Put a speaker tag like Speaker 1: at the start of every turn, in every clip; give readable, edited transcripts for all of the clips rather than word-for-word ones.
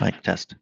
Speaker 1: Mic test.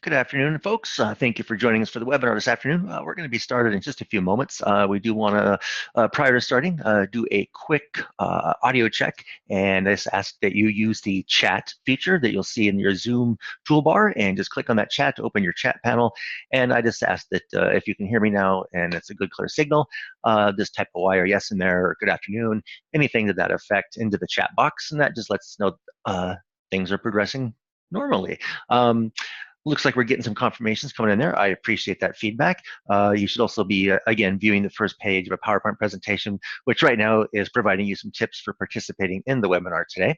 Speaker 1: Good afternoon, folks. Thank you for joining us for the webinar this afternoon. We're going to be started in just a few moments. We do want to, prior to starting, do a quick audio check, and I just ask that you use the chat feature that you'll see in your Zoom toolbar, and just click on that chat to open your chat panel. And I just ask that if you can hear me now and it's a good, clear signal, just type a Y or yes in there, or good afternoon, anything to that effect into the chat box, and that just lets us know things are progressing normally. Looks like we're getting some confirmations coming in there. I appreciate that feedback. You should also be, again, viewing the first page of a PowerPoint presentation, which right now is providing you some tips for participating in the webinar today.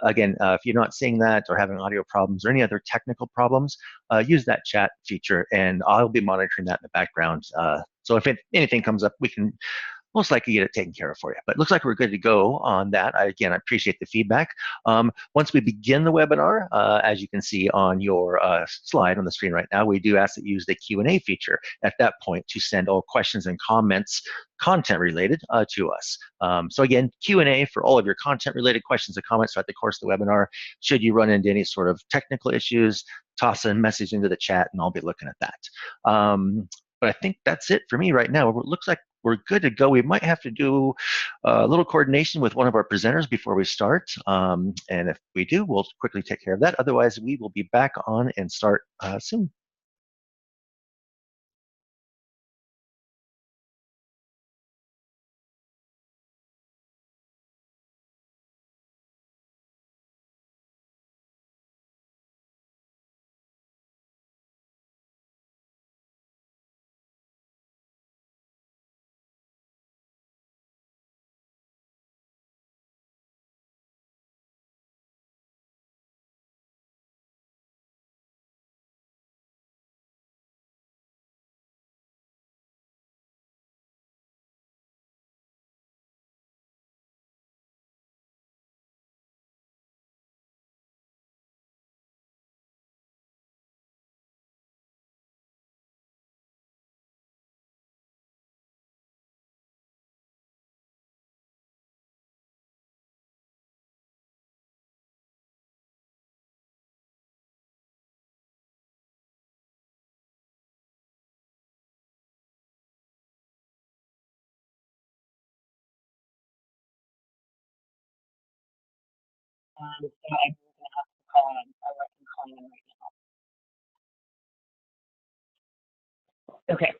Speaker 1: Again, if you're not seeing that or having audio problems or any other technical problems, use that chat feature, and I'll be monitoring that in the background. So if anything comes up, we can most likely get it taken care of for you. But it looks like we're good to go on that. Again, I appreciate the feedback. Once we begin the webinar, as you can see on your slide on the screen right now, we do ask that you use the Q&A feature at that point to send all questions and comments, content related, to us. So again, Q&A for all of your content related questions and comments throughout the course of the webinar. Should you run into any sort of technical issues, toss a message into the chat and I'll be looking at that. But I think that's it for me right now. It looks like we're good to go. We might have to do a little coordination with one of our presenters before we start. And if we do, we'll quickly take care of that. Otherwise, we will be back on and start soon.
Speaker 2: So I'm going to have to call in. I'm calling in right now. Okay.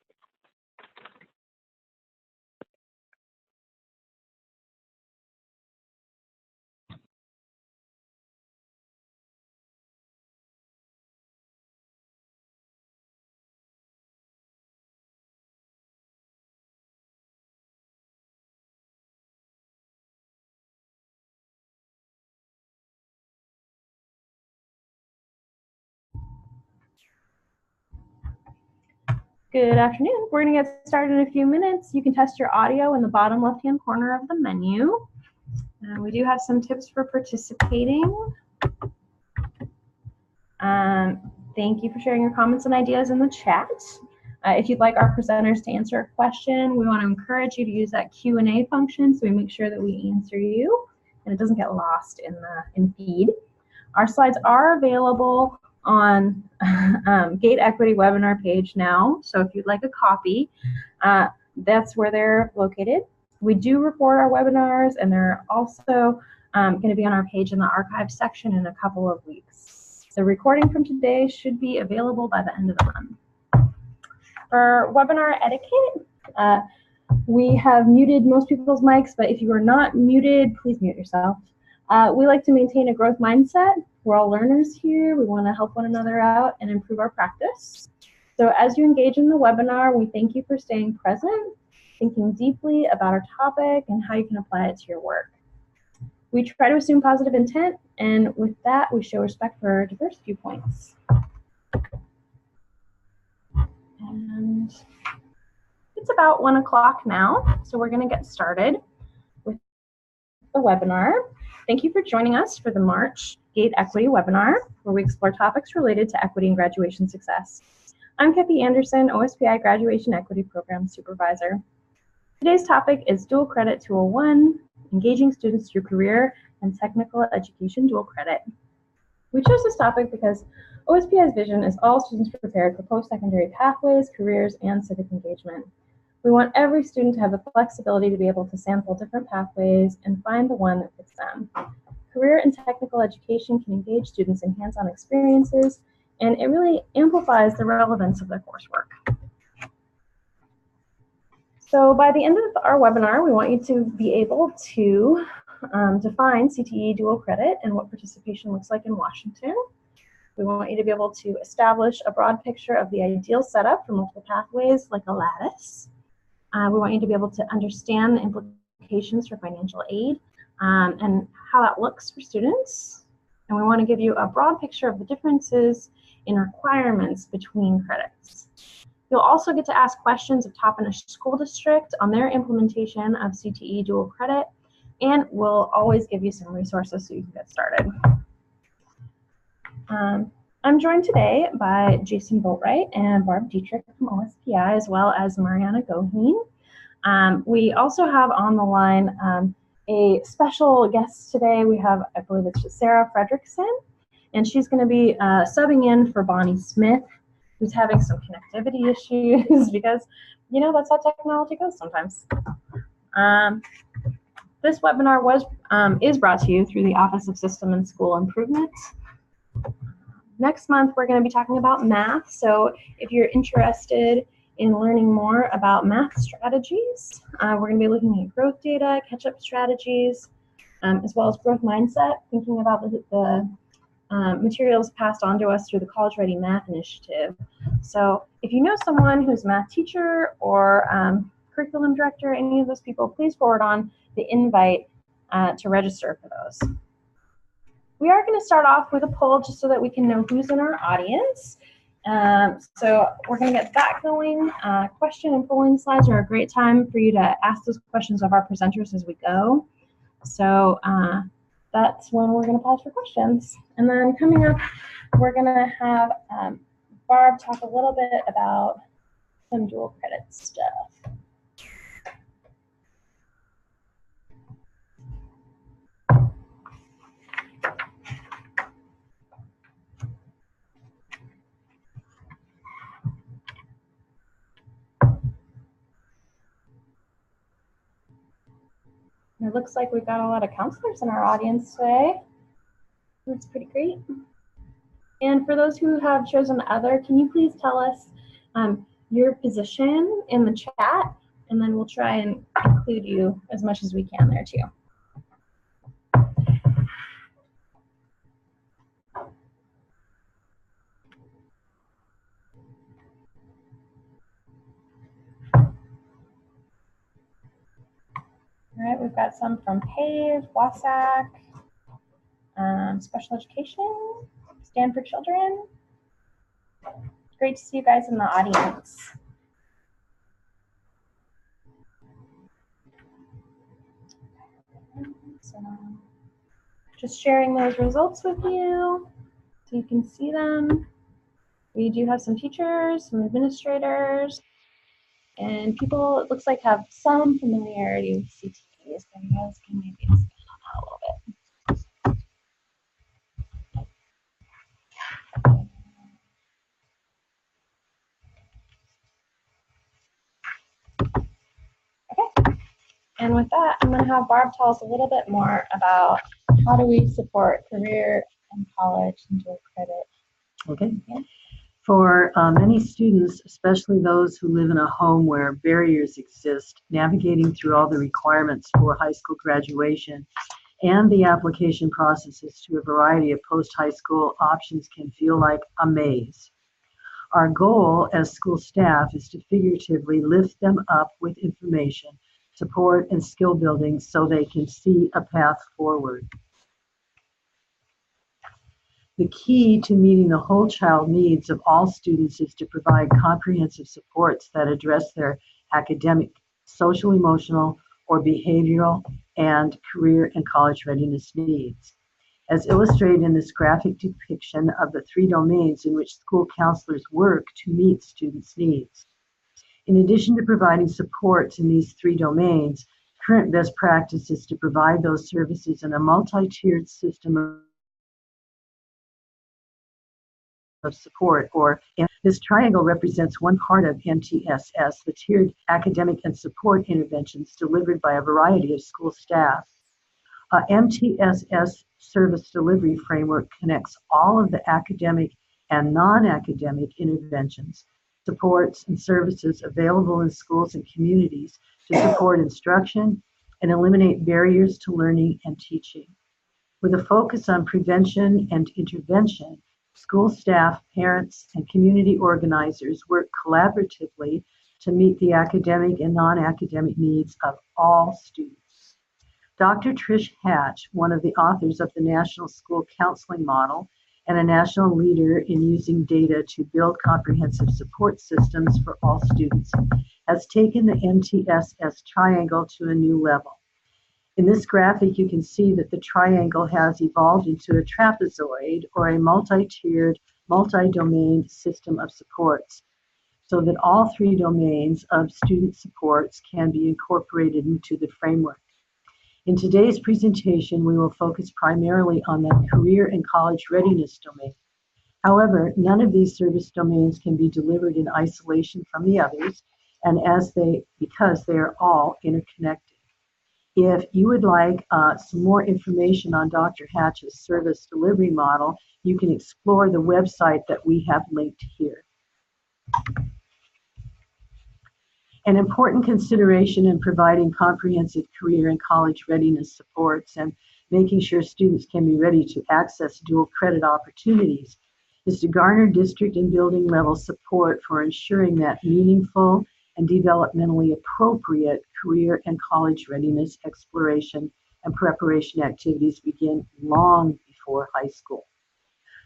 Speaker 2: Good afternoon. We're going to get started in a few minutes. You can test your audio in the bottom left-hand corner of the menu. We do have some tips for participating. Thank you for sharing your comments and ideas in the chat. If you'd like our presenters to answer a question, we want to encourage you to use that Q&A function so we make sure that we answer you and it doesn't get lost in the feed. Our slides are available on Gate Equity webinar page now, so if you'd like a copy, that's where they're located. We do record our webinars, and they're also going to be on our page in the archive section in a couple of weeks. The recording from today should be available by the end of the month. For webinar etiquette, we have muted most people's mics, but if you are not muted, please mute yourself. We like to maintain a growth mindset. We're all learners here. We want to help one another out and improve our practice. So as you engage in the webinar, we thank you for staying present, thinking deeply about our topic and how you can apply it to your work. We try to assume positive intent, and with that, we show respect for diverse viewpoints. And it's about 1 o'clock now, so we're going to get started with the webinar. Thank you for joining us for the March Gate Equity webinar, where we explore topics related to equity and graduation success. I'm Kathy Anderson, OSPI Graduation Equity Program Supervisor. Today's topic is Dual Credit 201, Engaging Students Through Career and Technical Education Dual Credit. We chose this topic because OSPI's vision is all students prepared for post-secondary pathways, careers, and civic engagement. We want every student to have the flexibility to be able to sample different pathways and find the one that fits them. Career and technical education can engage students in hands-on experiences, and it really amplifies the relevance of their coursework. So by the end of our webinar, we want you to be able to define CTE dual credit and what participation looks like in Washington. We want you to be able to establish a broad picture of the ideal setup for multiple pathways like a lattice. We want you to be able to understand the implications for financial aid and how that looks for students. And we want to give you a broad picture of the differences in requirements between credits. You'll also get to ask questions of Toppenish School District on their implementation of CTE dual credit, and we'll always give you some resources so you can get started. I'm joined today by Jason Boatwright and Barb Dietrich from OSPI, as well as Mariana Goheen. We also have on the line a special guest today. We have, I believe it's Sarah Fredrickson, and she's going to be subbing in for Bonnie Smith, who's having some connectivity issues because, you know, that's how technology goes sometimes. This webinar is brought to you through the Office of System and School Improvement. Next month, we're going to be talking about math. So if you're interested in learning more about math strategies, we're going to be looking at growth data, catch-up strategies, as well as growth mindset, thinking about the materials passed on to us through the College Ready Math Initiative. So if you know someone who's a math teacher or curriculum director, any of those people, please forward on the invite to register for those. We are going to start off with a poll just so that we can know who's in our audience. So we're going to get that going. Question and polling slides are a great time for you to ask those questions of our presenters as we go. So that's when we're going to pause for questions. And then coming up, we're going to have Barb talk a little bit about some dual credit stuff. It looks like we've got a lot of counselors in our audience today. That's pretty great. And for those who have chosen other, can you please tell us your position in the chat, and then we'll try and include you as much as we can there too. All right, we've got some from PAVE, WASAC, Special Education, Stand for Children. Great to see you guys in the audience. So, just sharing those results with you so you can see them. We do have some teachers, some administrators, and people, it looks like, have some familiarity with CTE, so you guys can maybe expand on that a little bit. Okay, and with that, I'm going to have Barb tell us a little bit more about how do we support career and college and dual credit.
Speaker 3: Okay. For many students, especially those who live in a home where barriers exist, navigating through all the requirements for high school graduation and the application processes to a variety of post-high school options can feel like a maze. Our goal as school staff is to figuratively lift them up with information, support, and skill building so they can see a path forward. The key to meeting the whole child needs of all students is to provide comprehensive supports that address their academic, social, emotional, or behavioral and career and college readiness needs. As illustrated in this graphic depiction of the 3 domains in which school counselors work to meet students' needs. In addition to providing supports in these 3 domains, current best practice is to provide those services in a multi-tiered system of of support, or this triangle represents one part of MTSS, the tiered academic and support interventions delivered by a variety of school staff. MTSS service delivery framework connects all of the academic and non-academic interventions, supports, and services available in schools and communities to support instruction and eliminate barriers to learning and teaching. With a focus on prevention and intervention, school staff, parents, and community organizers work collaboratively to meet the academic and non-academic needs of all students. Dr. Trish Hatch, one of the authors of the National School Counseling Model and a national leader in using data to build comprehensive support systems for all students, has taken the MTSS triangle to a new level. In this graphic, you can see that the triangle has evolved into a trapezoid, or a multi-tiered, multi-domain system of supports, so that all three domains of student supports can be incorporated into the framework. In today's presentation, we will focus primarily on the career and college readiness domain. However, none of these service domains can be delivered in isolation from the others, and because they are all interconnected. If you would like some more information on Dr. Hatch's service delivery model, you can explore the website that we have linked here. An important consideration in providing comprehensive career and college readiness supports and making sure students can be ready to access dual credit opportunities is to garner district and building level support for ensuring that meaningful and developmentally appropriate career and college readiness exploration and preparation activities begin long before high school.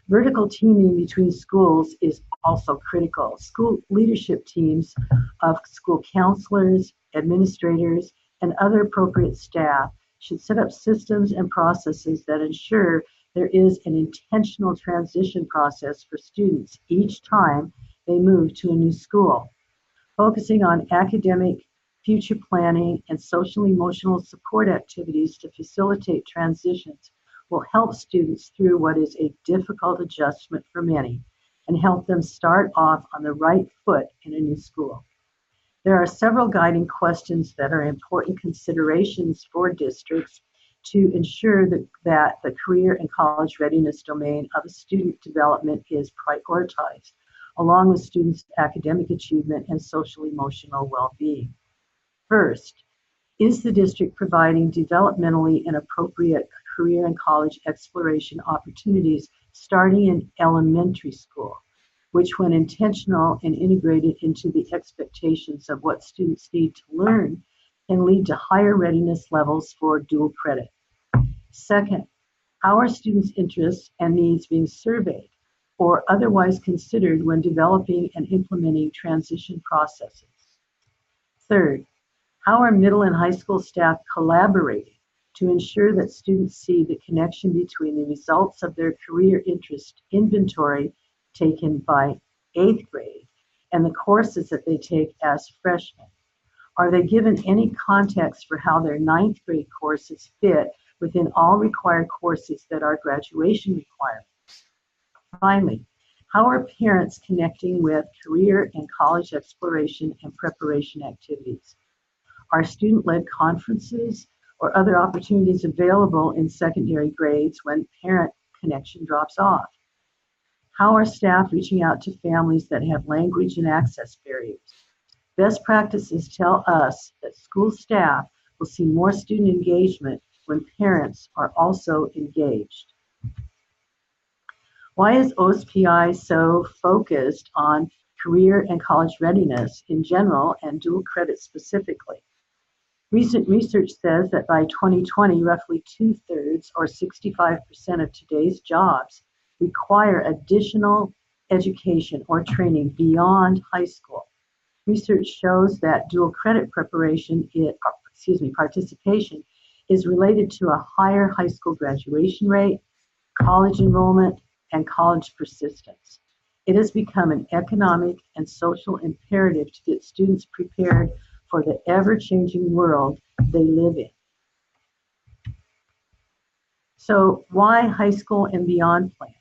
Speaker 3: Vertical teaming between schools is also critical. School leadership teams of school counselors, administrators, and other appropriate staff should set up systems and processes that ensure there is an intentional transition process for students each time they move to a new school. Focusing on academic, future planning, and social-emotional support activities to facilitate transitions will help students through what is a difficult adjustment for many and help them start off on the right foot in a new school. There are several guiding questions that are important considerations for districts to ensure that the career and college readiness domain of student development is prioritized, along with students' academic achievement and social-emotional well-being. First, is the district providing developmentally and appropriate career and college exploration opportunities starting in elementary school, which, when intentional and integrated into the expectations of what students need to learn, can lead to higher readiness levels for dual credit? Second, how are students' interests and needs being surveyed or otherwise considered when developing and implementing transition processes? Third, how are middle and high school staff collaborating to ensure that students see the connection between the results of their career interest inventory taken by 8th grade and the courses that they take as freshmen? Are they given any context for how their 9th grade courses fit within all required courses that are graduation requirements? Finally, how are parents connecting with career and college exploration and preparation activities? Are student-led conferences or other opportunities available in secondary grades when parent connection drops off? How are staff reaching out to families that have language and access barriers? Best practices tell us that school staff will see more student engagement when parents are also engaged. Why is OSPI so focused on career and college readiness in general and dual credit specifically? Recent research says that by 2020, roughly 2/3 or 65% of today's jobs require additional education or training beyond high school. Research shows that dual credit participation is related to a higher high school graduation rate, college enrollment, and college persistence. It has become an economic and social imperative to get students prepared for the ever-changing world they live in. So why high school and beyond plan?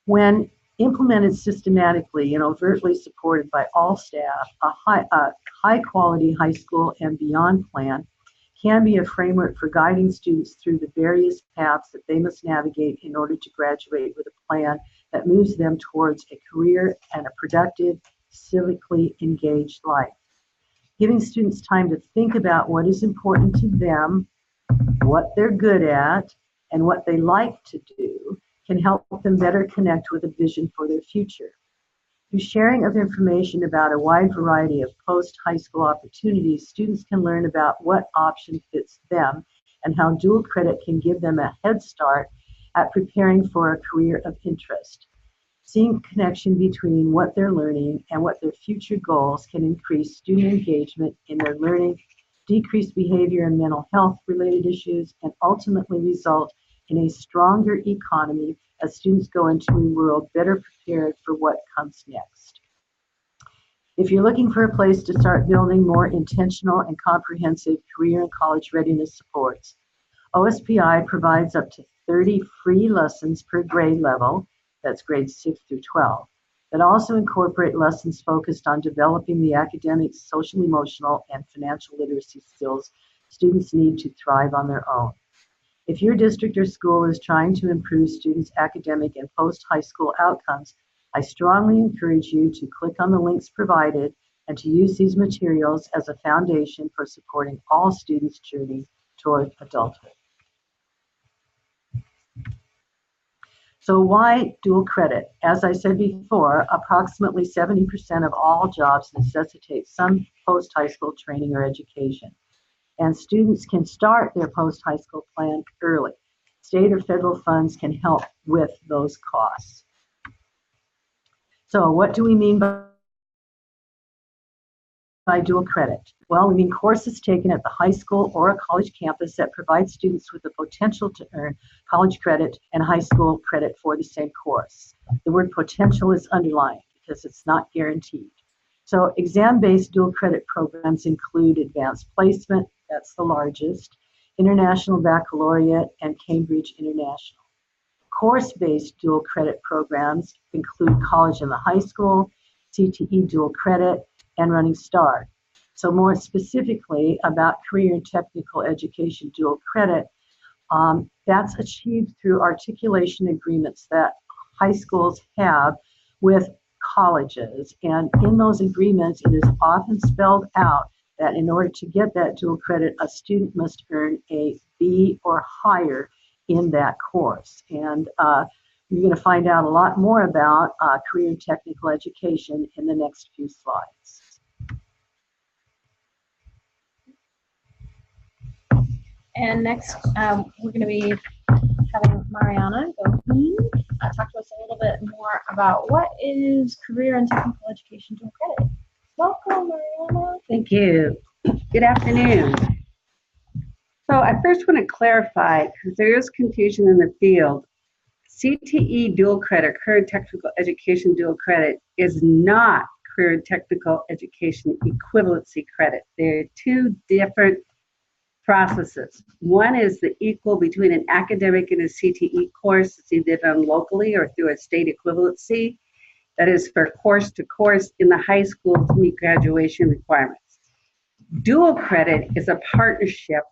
Speaker 3: When Implemented systematically and overtly supported by all staff, a high-quality high school and beyond plan can be a framework for guiding students through the various paths that they must navigate in order to graduate with a plan that moves them towards a career and a productive, civically engaged life. Giving students time to think about what is important to them, what they're good at, and what they like to do can help them better connect with a vision for their future. Through sharing of information about a wide variety of post-high school opportunities, students can learn about what option fits them and how dual credit can give them a head start at preparing for a career of interest. Seeing connection between what they're learning and what their future goals can increase student engagement in their learning, decrease behavior and mental health related issues, and ultimately result in a stronger economy as students go into a world better prepared for what comes next. If you're looking for a place to start building more intentional and comprehensive career and college readiness supports, OSPI provides up to 30 free lessons per grade level, that's grades 6 through 12, that also incorporate lessons focused on developing the academic, social, emotional, and financial literacy skills students need to thrive on their own. If your district or school is trying to improve students' academic and post-high school outcomes, I strongly encourage you to click on the links provided and to use these materials as a foundation for supporting all students' journey toward adulthood. So why dual credit? As I said before, approximately 70% of all jobs necessitate some post-high school training or education. And students can start their post-high school plan early. State or federal funds can help with those costs. So what do we mean by dual credit? Well, we mean courses taken at the high school or a college campus that provide students with the potential to earn college credit and high school credit for the same course. The word potential is underlined because it's not guaranteed. So exam-based dual credit programs include advanced placement, that's the largest, International Baccalaureate, and Cambridge International. Course-based dual credit programs include college and the high school, CTE dual credit, and Running Start. So more specifically about career and technical education dual credit, that's achieved through articulation agreements that high schools have with colleges. And in those agreements, it is often spelled out that in order to get that dual credit, a student must earn a B or higher in that course. And you're going to find out a lot more about career and technical education in the next few slides.
Speaker 2: And next, we're going to be having Mariana Goheen talk to us a little bit more about what is career and technical education dual credit. Welcome, Mariana.
Speaker 4: Thank you. Good afternoon. So I first want to clarify, because there is confusion in the field, CTE dual credit, career and technical education dual credit, is not career and technical education equivalency credit. They're two different processes. One is the equal between an academic and a CTE course. It's either done locally or through a state equivalency. That is for course to course in the high school to meet graduation requirements. Dual credit is a partnership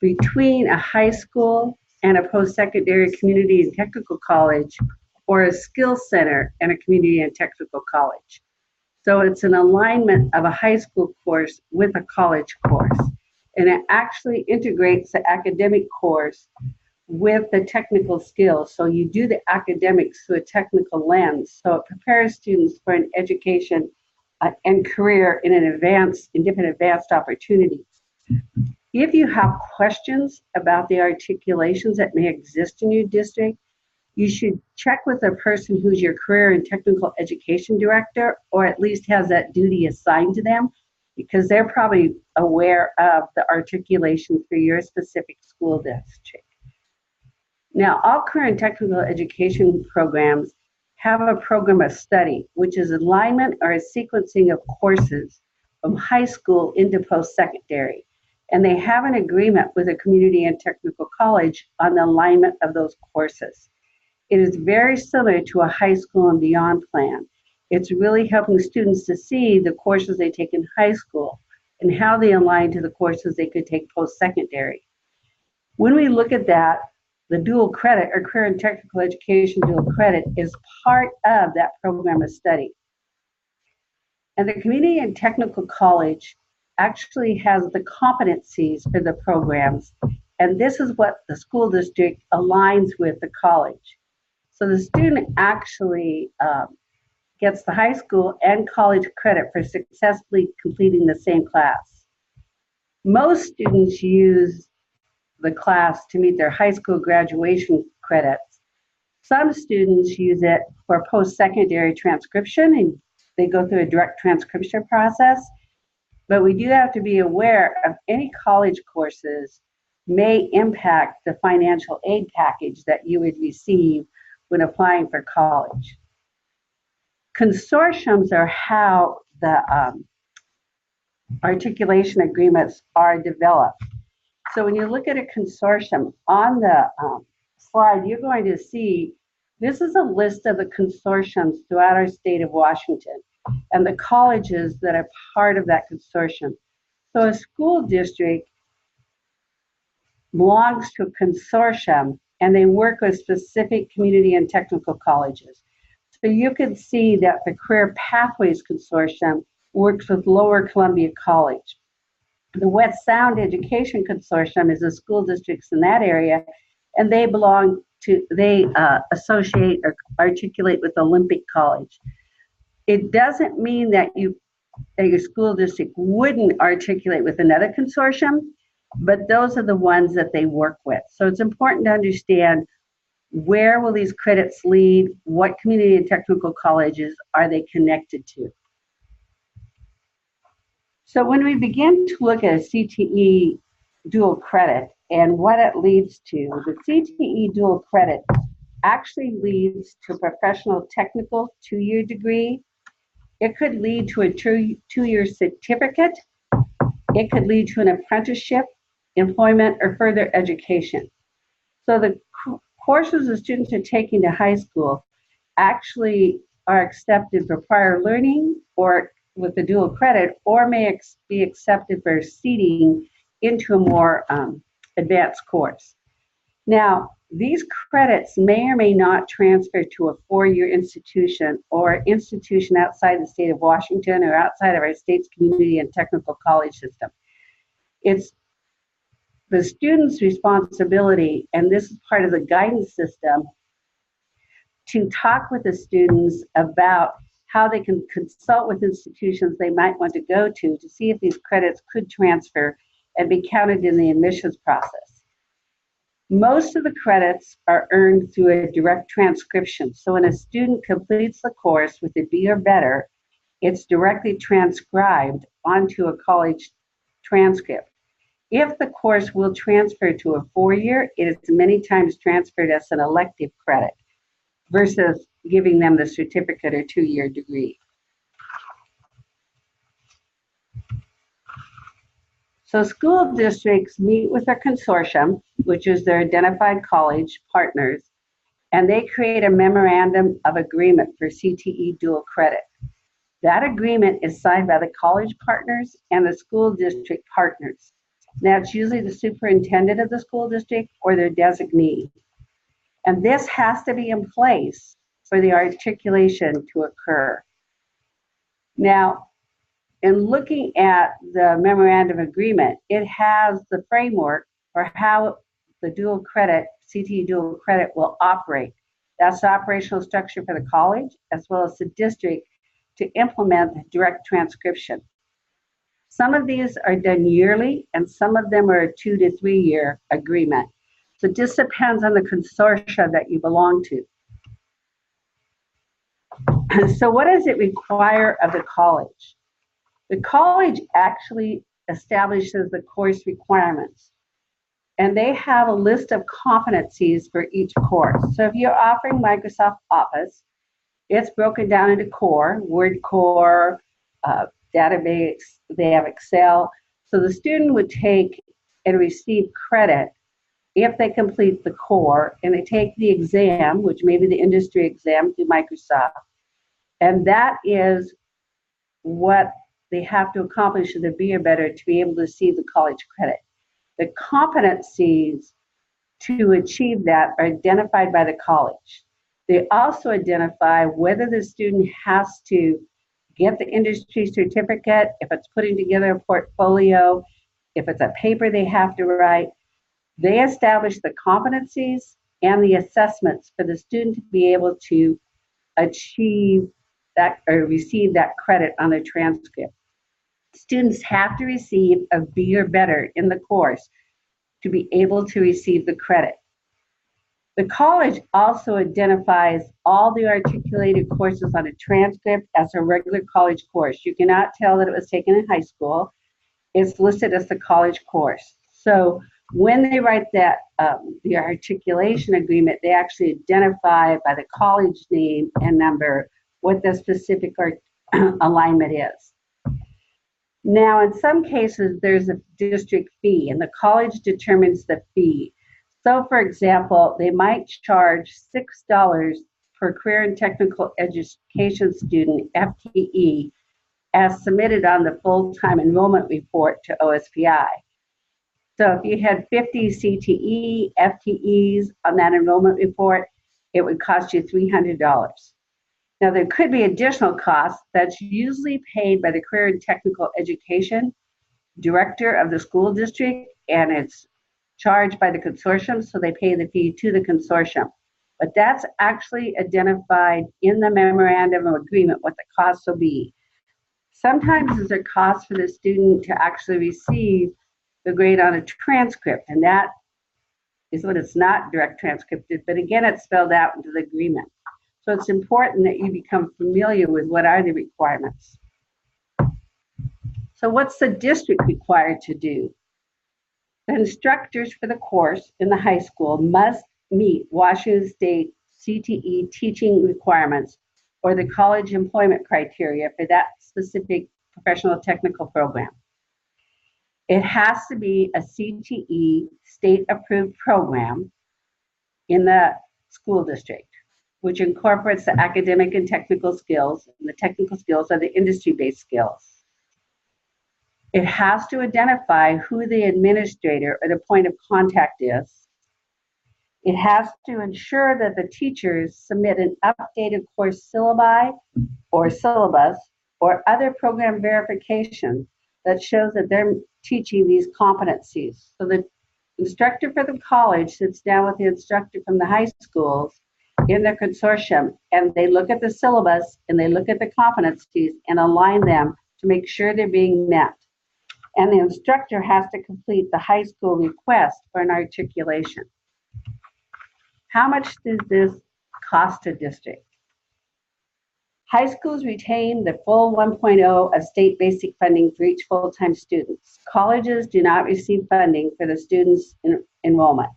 Speaker 4: between a high school and a post-secondary community and technical college, or a skills center and a community and technical college. So it's an alignment of a high school course with a college course. And it actually integrates the academic course with the technical skills. So you do the academics through a technical lens. So it prepares students for an education and career in different advanced opportunities. If you have questions about the articulations that may exist in your district, you should check with a person who's your career and technical education director, or at least has that duty assigned to them, because they're probably aware of the articulation for your specific school district. Now, all career and technical education programs have a program of study, which is alignment or a sequencing of courses from high school into post-secondary. And they have an agreement with a community and technical college on the alignment of those courses. It is very similar to a high school and beyond plan. It's really helping students to see the courses they take in high school and how they align to the courses they could take post-secondary. When we look at that, the dual credit or career and technical education dual credit is part of that program of study. And the community and technical college actually has the competencies for the programs, and this is what the school district aligns with the college. So the student actually gets the high school and college credit for successfully completing the same class. Most students use the class to meet their high school graduation credits. Some students use it for post-secondary transcription, and they go through a direct transcription process. But we do have to be aware of any college courses may impact the financial aid package that you would receive when applying for college. Consortiums are how the articulation agreements are developed. So when you look at a consortium on the slide, you're going to see this is a list of the consortiums throughout our state of Washington and the colleges that are part of that consortium. So a school district belongs to a consortium and they work with specific community and technical colleges. So you can see that the Career Pathways Consortium works with Lower Columbia College. The West Sound Education Consortium is the school districts in that area, and they associate or articulate with Olympic College. It doesn't mean that your school district wouldn't articulate with another consortium, but those are the ones that they work with. So it's important to understand where will these credits lead, what community and technical colleges are they connected to. So when we begin to look at a CTE dual credit and what it leads to, the CTE dual credit actually leads to a professional technical 2-year degree. It could lead to a two-year certificate. It could lead to an apprenticeship, employment, or further education. So the courses the students are taking to high school actually are accepted for prior learning or with the dual credit, or may be accepted for seeding into a more advanced course. Now, these credits may or may not transfer to a 4-year institution or institution outside the state of Washington or outside of our state's community and technical college system. It's the student's responsibility, and this is part of the guidance system, to talk with the students about how they can consult with institutions they might want to go to see if these credits could transfer and be counted in the admissions process. Most of the credits are earned through a direct transcription. So when a student completes the course with a B or better, it's directly transcribed onto a college transcript. If the course will transfer to a 4-year, it is many times transferred as an elective credit versus giving them the certificate or 2-year degree. So school districts meet with their consortium, which is their identified college partners, and they create a memorandum of agreement for CTE dual credit. That agreement is signed by the college partners and the school district partners. Now, it's usually the superintendent of the school district or their designee. And this has to be in place for the articulation to occur. Now, in looking at the memorandum agreement, it has the framework for how the dual credit, CTE dual credit, will operate. That's the operational structure for the college as well as the district to implement direct transcription. Some of these are done yearly and some of them are a 2 to 3 year agreement. So it just depends on the consortia that you belong to. So what does it require of the college? The college actually establishes the course requirements, and they have a list of competencies for each course. So if you're offering Microsoft Office, it's broken down into core, Word core, database, they have Excel. So the student would take and receive credit if they complete the core and they take the exam, which may be the industry exam through Microsoft, and that is what they have to accomplish in the B or better to be able to receive the college credit. The competencies to achieve that are identified by the college. They also identify whether the student has to get the industry certificate, if it's putting together a portfolio, if it's a paper they have to write. They establish the competencies and the assessments for the student to be able to achieve that or receive that credit on their transcript. Students have to receive a B or better in the course to be able to receive the credit. The college also identifies all the articulated courses on a transcript as a regular college course. You cannot tell that it was taken in high school. It's listed as the college course. So when they write that, the articulation agreement, they actually identify by the college name and number what the specific alignment is. Now, in some cases, there's a district fee, and the college determines the fee. So, for example, they might charge $6 per career and technical education student, FTE, as submitted on the full-time enrollment report to OSPI. So if you had 50 CTE, FTEs on that enrollment report, it would cost you $300. Now, there could be additional costs that's usually paid by the Career and Technical Education Director of the school district, and it's charged by the consortium, so they pay the fee to the consortium. But that's actually identified in the memorandum of agreement what the costs will be. Sometimes there's a cost for the student to actually receive the grade on a transcript, and that is when it's not direct transcripted, but again, it's spelled out into the agreement. So it's important that you become familiar with what are the requirements. So what's the district required to do? The instructors for the course in the high school must meet Washington State CTE teaching requirements or the college employment criteria for that specific professional technical program. It has to be a CTE state-approved program in the school district, which incorporates the academic and technical skills, and the technical skills are the industry-based skills. It has to identify who the administrator or the point of contact is. It has to ensure that the teachers submit an updated course syllabi or syllabus or other program verification that shows that they're teaching these competencies. So the instructor for the college sits down with the instructor from the high schools in their consortium, and they look at the syllabus and they look at the competencies and align them to make sure they're being met. And the instructor has to complete the high school request for an articulation. How much does this cost a district? High schools retain the full 1.0 of state basic funding for each full-time student. Colleges do not receive funding for the students' enrollment.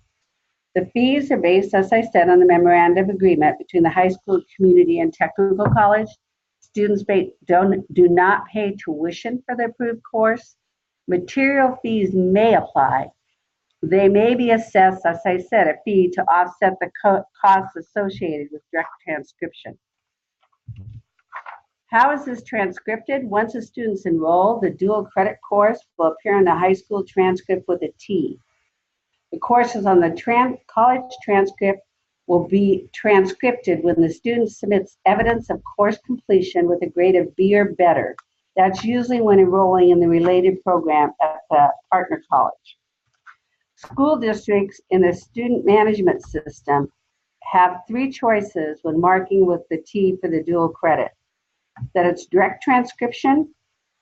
Speaker 4: The fees are based, as I said, on the memorandum of agreement between the high school, community, and technical college. Students do not pay tuition for the approved course. Material fees may apply. They may be assessed, as I said, a fee to offset the costs associated with direct transcription. How is this transcripted? Once a student's enrolled, the dual credit course will appear on the high school transcript with a T. The courses on the college transcript will be transcripted when the student submits evidence of course completion with a grade of B or better. That's usually when enrolling in the related program at the partner college. School districts in the student management system have three choices when marking with the T for the dual credit. That it's direct transcription,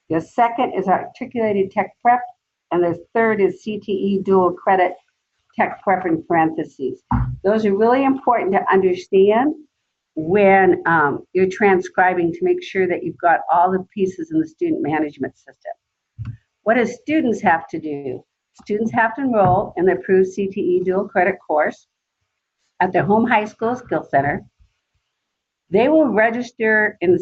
Speaker 4: the second is articulated tech prep, and the third is CTE dual credit tech prep in parentheses. Those are really important to understand when you're transcribing to make sure that you've got all the pieces in the student management system. What do students have to do? Students have to enroll in the approved CTE dual credit course at their home high school skill center. They will register in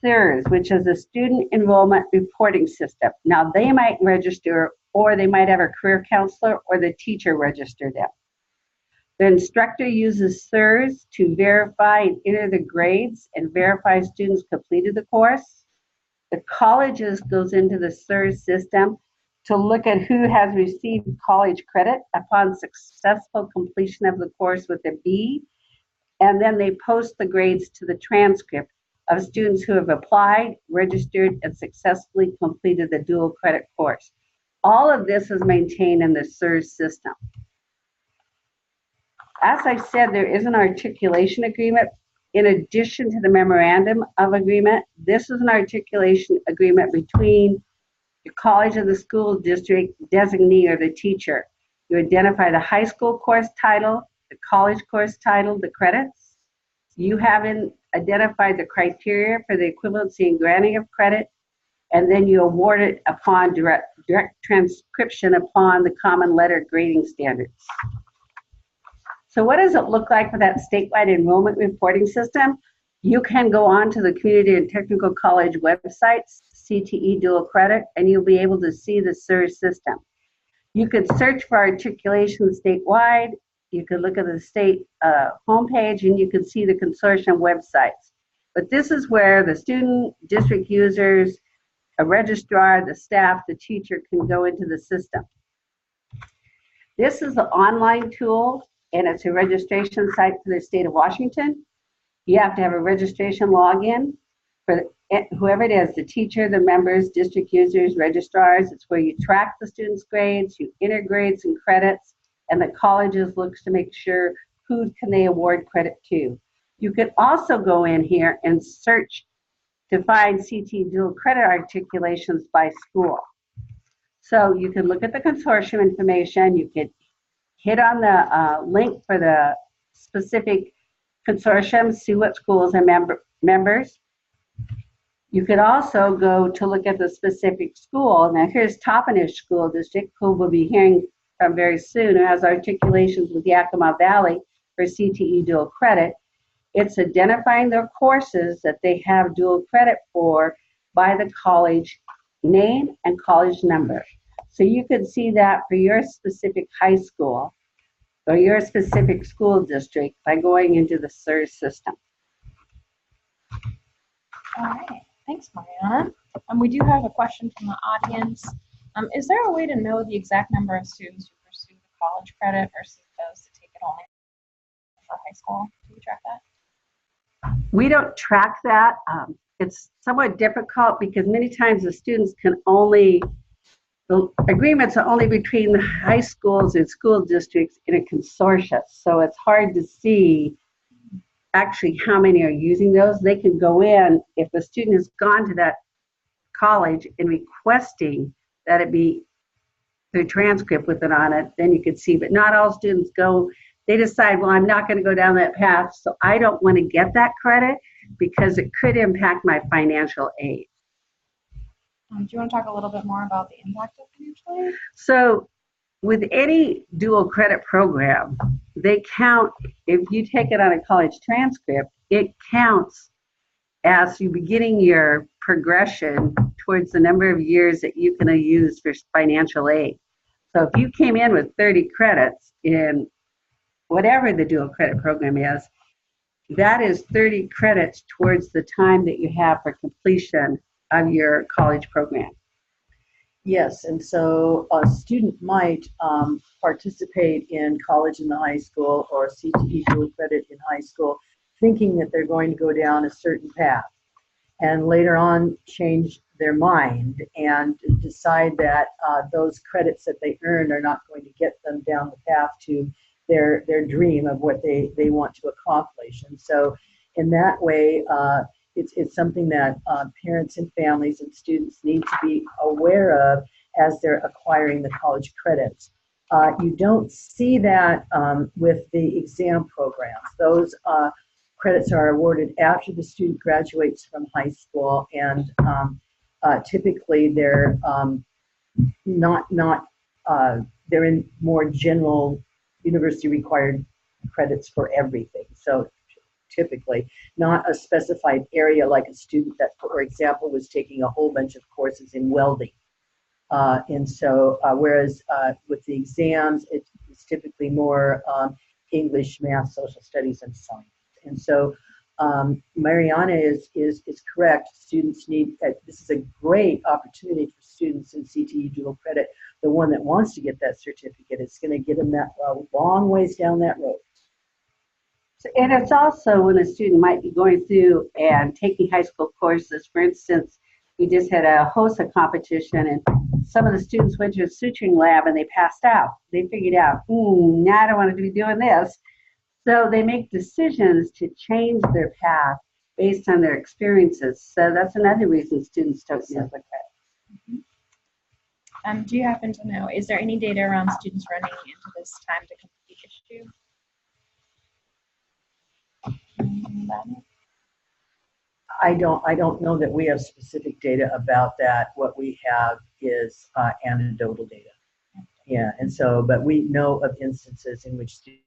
Speaker 4: SERS, which is a student enrollment reporting system. Now they might register, or they might have a career counselor or the teacher register them. The instructor uses SIRS to verify and enter the grades and verify students completed the course. The colleges goes into the SIRS system to look at who has received college credit upon successful completion of the course with a B, and then they post the grades to the transcript of students who have applied, registered, and successfully completed the dual credit course. All of this is maintained in the SIRS system. As I said, there is an articulation agreement in addition to the memorandum of agreement. This is an articulation agreement between the college and the school district designee or the teacher. You identify the high school course title, the college course title, the credits. You haven't identified the criteria for the equivalency and granting of credit, and then you award it upon direct transcription upon the common letter grading standards. So what does it look like with that statewide enrollment reporting system? You can go on to the community and technical college websites, CTE dual credit, and you'll be able to see the SIRS system. You could search for articulation statewide. You could look at the state homepage, and you can see the consortium websites. But this is where the student, district users, a registrar, the staff, the teacher can go into the system. This is the online tool, and it's a registration site for the state of Washington. You have to have a registration login for whoever it is, the teacher, the members, district users, registrars. It's where you track the students' grades, you enter grades and credits, and the colleges looks to make sure who can they award credit to. You can also go in here and search to find CT dual credit articulations by school. So you can look at the consortium information, you could hit on the link for the specific consortium, see what schools are members. You could also go to look at the specific school. Now here's Toppenish School District, who we'll be hearing from very soon, who has articulations with Yakima Valley for CTE dual credit. It's identifying their courses that they have dual credit for by the college name and college number. So you could see that for your specific high school or your specific school district by going into the SIRS system.
Speaker 2: All right, thanks, Mariana. We do have a question from the audience. Is there a way to know the exact number of students who pursue the college credit versus those that take it only for high school? Do you track that?
Speaker 4: We don't track that. It's somewhat difficult because many times the students can only, the agreements are only between the high schools and school districts in a consortium. So it's hard to see actually how many are using those. They can go in, if a student has gone to that college and requesting that it be their transcript with it on it, then you can see, but not all students go. They decide, well, I'm not going to go down that path, so I don't want to get that credit because it could impact my financial aid.
Speaker 2: Do you want to talk a little bit more about the impact of financial aid?
Speaker 4: So with any dual credit program, they count, if you take it on a college transcript, it counts as you beginning your progression towards the number of years that you can use for financial aid. So if you came in with 30 credits in whatever the dual credit program is, that is 30 credits towards the time that you have for completion of your college program.
Speaker 3: Yes, and so a student might participate in college in the high school or CTE dual credit in high school, thinking that they're going to go down a certain path, and later on change their mind and decide that those credits that they earned are not going to get them down the path to their dream of what they want to accomplish. And so in that way, it's something that parents and families and students need to be aware of as they're acquiring the college credits. You don't see that with the exam programs. Those credits are awarded after the student graduates from high school, and typically they're they're in more general university required credits for everything. So typically not a specified area like a student that, for example, was taking a whole bunch of courses in welding. And so whereas with the exams, it's typically more English, math, social studies, and science. And so Mariana is correct. Students need, this is a great opportunity for students in CTE dual credit. The one that wants to get that certificate, it's going to get them that long ways down that road.
Speaker 4: And it's also when a student might be going through and taking high school courses. For instance, we just had a HOSA competition, and some of the students went to a suturing lab and they passed out. They figured out, now I don't want to be doing this. So they make decisions to change their path based on their experiences. So that's another reason students don't use the credit.
Speaker 2: Do you happen to know, is there any data around students running into this time to complete issue?
Speaker 3: I don't know that we have specific data about that. What we have is anecdotal data. Yeah, and so, but we know of instances in which students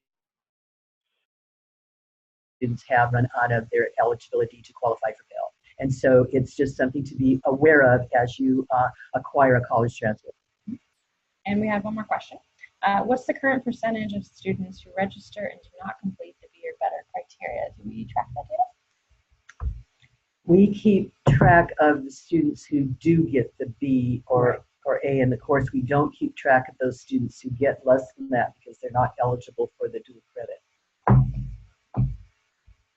Speaker 3: have run out of their eligibility to qualify for Pell. And so it's just something to be aware of as you acquire a college transcript.
Speaker 2: And we have one more question. What's the current percentage of students who register and do not complete the B or better criteria? Do we track that data?
Speaker 3: We keep track of the students who do get the B or A in the course. We don't keep track of those students who get less than that because they're not eligible for the dual credit.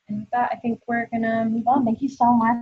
Speaker 2: And with that, I think we're going to move on. Thank you so much.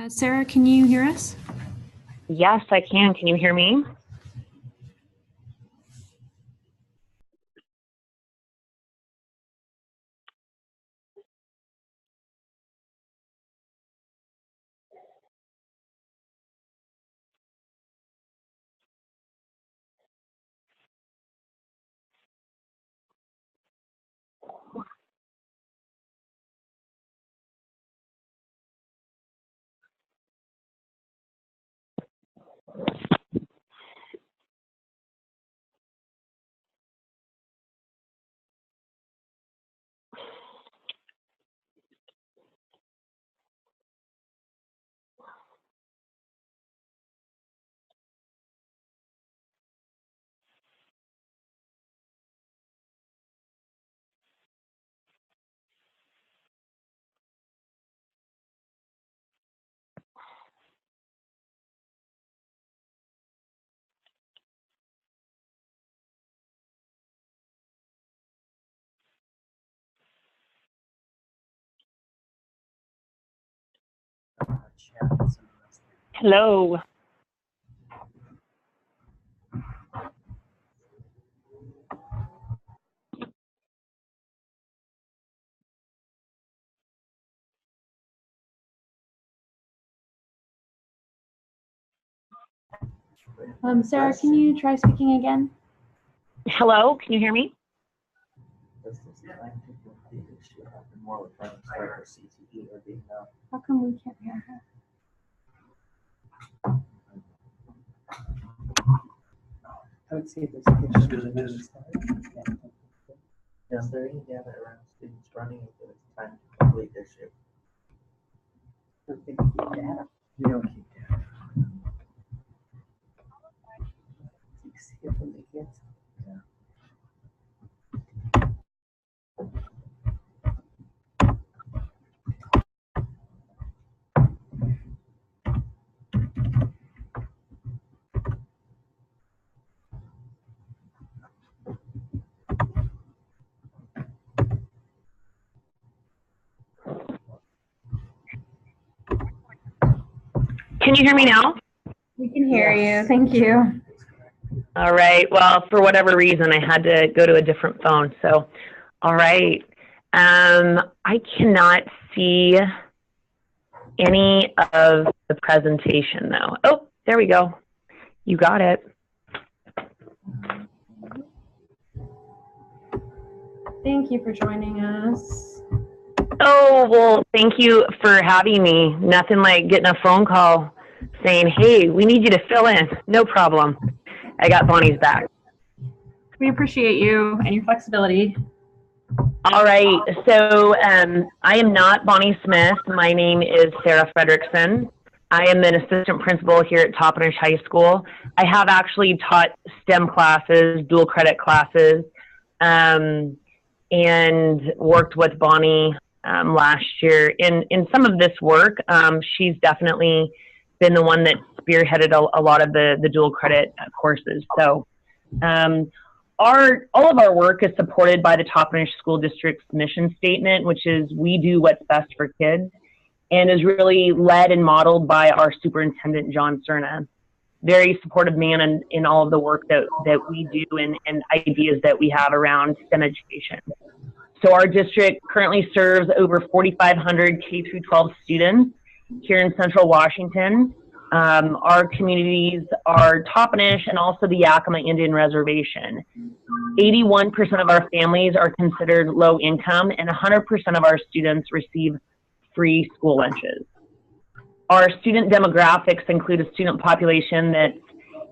Speaker 2: Sarah, can you hear us?
Speaker 5: Yes, I can. Can you hear me? Hello.
Speaker 2: Sarah, can you try speaking again?
Speaker 5: Hello, can you hear me?
Speaker 2: How come we can't hear her?
Speaker 6: I would say this is Is there any data around students running if it's time to complete their shift? We don't keep data. See if they get. Yeah.
Speaker 5: Can you hear me now?
Speaker 2: We can hear you. Thank you.
Speaker 5: All right. Well, for whatever reason, I had to go to a different phone. So All right. I cannot see any of the presentation though. Oh, there we go. You got it.
Speaker 2: Thank you for joining us.
Speaker 5: Oh, well, thank you for having me. Nothing like getting a phone call saying, hey, we need you to fill in. No problem. I got Bonnie's back.
Speaker 2: We appreciate you and your flexibility.
Speaker 5: All right. So I am not Bonnie Smith. My name is Sarah Fredrickson. I am an assistant principal here at Toppenish High School. I have actually taught STEM classes, dual credit classes, and worked with Bonnie last year. In some of this work, she's definitely been the one that spearheaded a lot of the dual credit courses. So all of our work is supported by the Toppenish School District's mission statement, which is we do what's best for kids, and is really led and modeled by our superintendent, John Cerna. Very supportive man in all of the work that we do and ideas that we have around STEM education. So our district currently serves over 4,500 K-12 students here in Central Washington. Our communities are Toppenish and also the Yakima Indian Reservation. 81% of our families are considered low income, and 100% of our students receive free school lunches. Our student demographics include a student population that's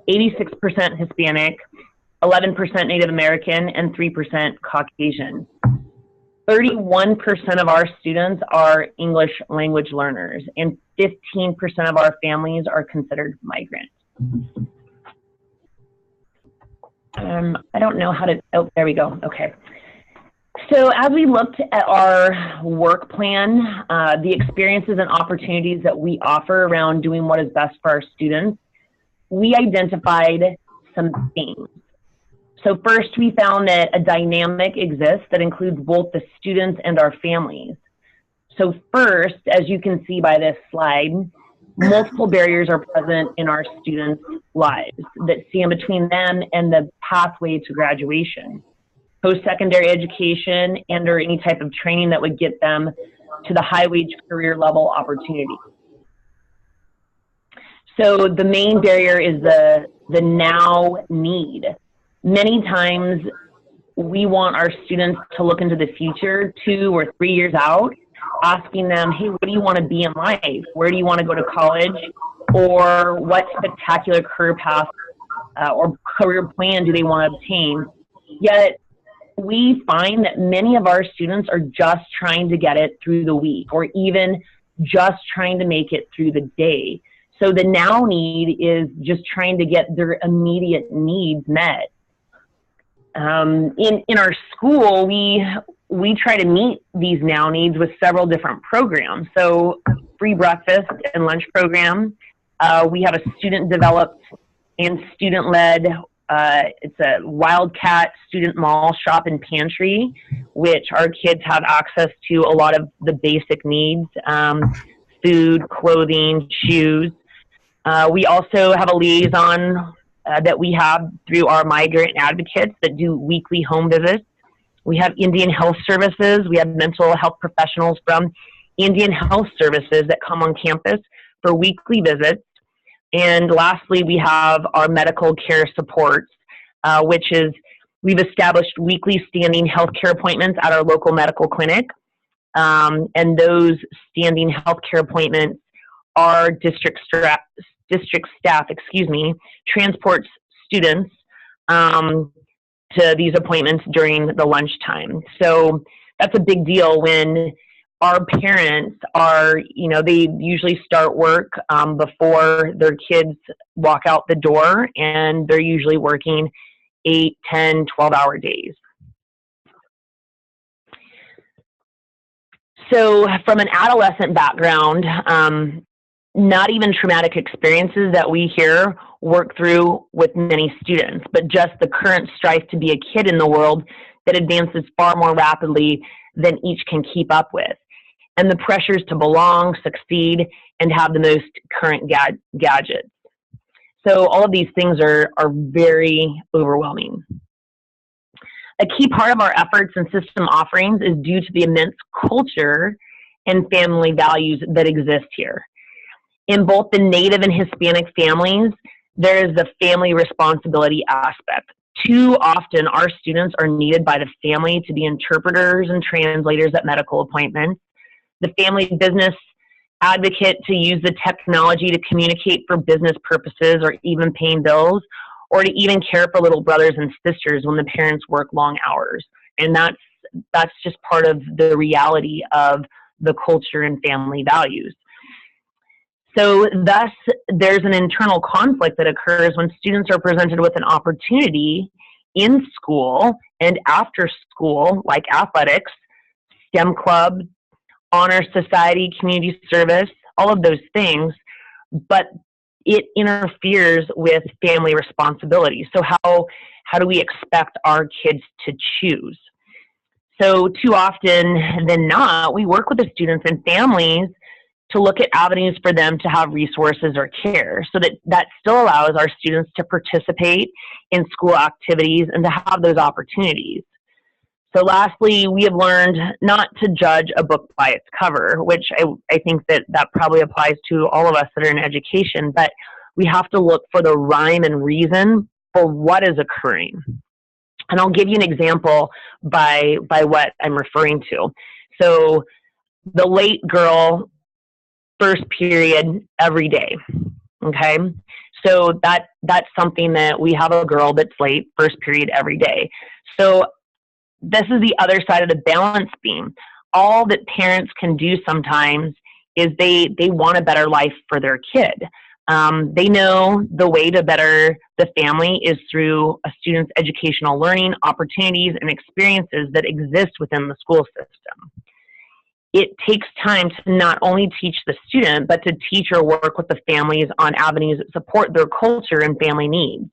Speaker 5: 86% Hispanic, 11% Native American, and 3% Caucasian. 31% of our students are English language learners, and 15% of our families are considered migrant. I don't know how to, oh, there we go, okay. So as we looked at our work plan, the experiences and opportunities that we offer around doing what is best for our students, we identified some themes. So first, we found that a dynamic exists that includes both the students and our families. So first, as you can see by this slide, multiple barriers are present in our students' lives that stand between them and the pathway to graduation, post-secondary education, and or any type of training that would get them to the high-wage career level opportunity. So the main barrier is the now need. Many times we want our students to look into the future 2 or 3 years out, asking them, hey, what do you want to be in life? Where do you want to go to college? Or what spectacular career path or career plan do they want to obtain? Yet we find that many of our students are just trying to get it through the week, or even just trying to make it through the day. So the now need is just trying to get their immediate needs met. In our school, we try to meet these now needs with several different programs. So free breakfast and lunch program. We have a student developed and student led, it's a Wildcat student mall shop and pantry, which our kids have access to a lot of the basic needs, food, clothing, shoes. We also have a liaison that we have through our migrant advocates that do weekly home visits. We have Indian Health Services. We have mental health professionals from Indian Health Services that come on campus for weekly visits. And lastly, we have our medical care supports, which is we've established weekly standing healthcare appointments at our local medical clinic. And those standing healthcare appointments are district staff, transports students to these appointments during the lunchtime. So that's a big deal when our parents are, they usually start work before their kids walk out the door, and they're usually working 8, 10, 12-hour days. So from an adolescent background, not even traumatic experiences that we hear work through with many students, but just the current strife to be a kid in the world that advances far more rapidly than each can keep up with. And the pressures to belong, succeed, and have the most current gadgets. So all of these things are very overwhelming. A key part of our efforts and system offerings is due to the immense culture and family values that exist here. In both the Native and Hispanic families, there is the family responsibility aspect. Too often, our students are needed by the family to be interpreters and translators at medical appointments, the family business advocate to use the technology to communicate for business purposes or even paying bills, or to even care for little brothers and sisters when the parents work long hours. And that's just part of the reality of the culture and family values. So thus, there's an internal conflict that occurs when students are presented with an opportunity in school and after school, like athletics, STEM club, honor society, community service, all of those things, but it interferes with family responsibility. So how do we expect our kids to choose? So too often than not, we work with the students and families to look at avenues for them to have resources or care, so that still allows our students to participate in school activities and to have those opportunities. So lastly, we have learned not to judge a book by its cover, which I think that probably applies to all of us that are in education, but we have to look for the rhyme and reason for what is occurring. And I'll give you an example by what I'm referring to. So the late girl, first period every day, okay? So that's something that we have a girl that's late, first period every day. So this is the other side of the balance beam. All that parents can do sometimes is they want a better life for their kid. They know the way to better the family is through a student's educational learning, opportunities, and experiences that exist within the school system. It takes time to not only teach the student, but to teach or work with the families on avenues that support their culture and family needs,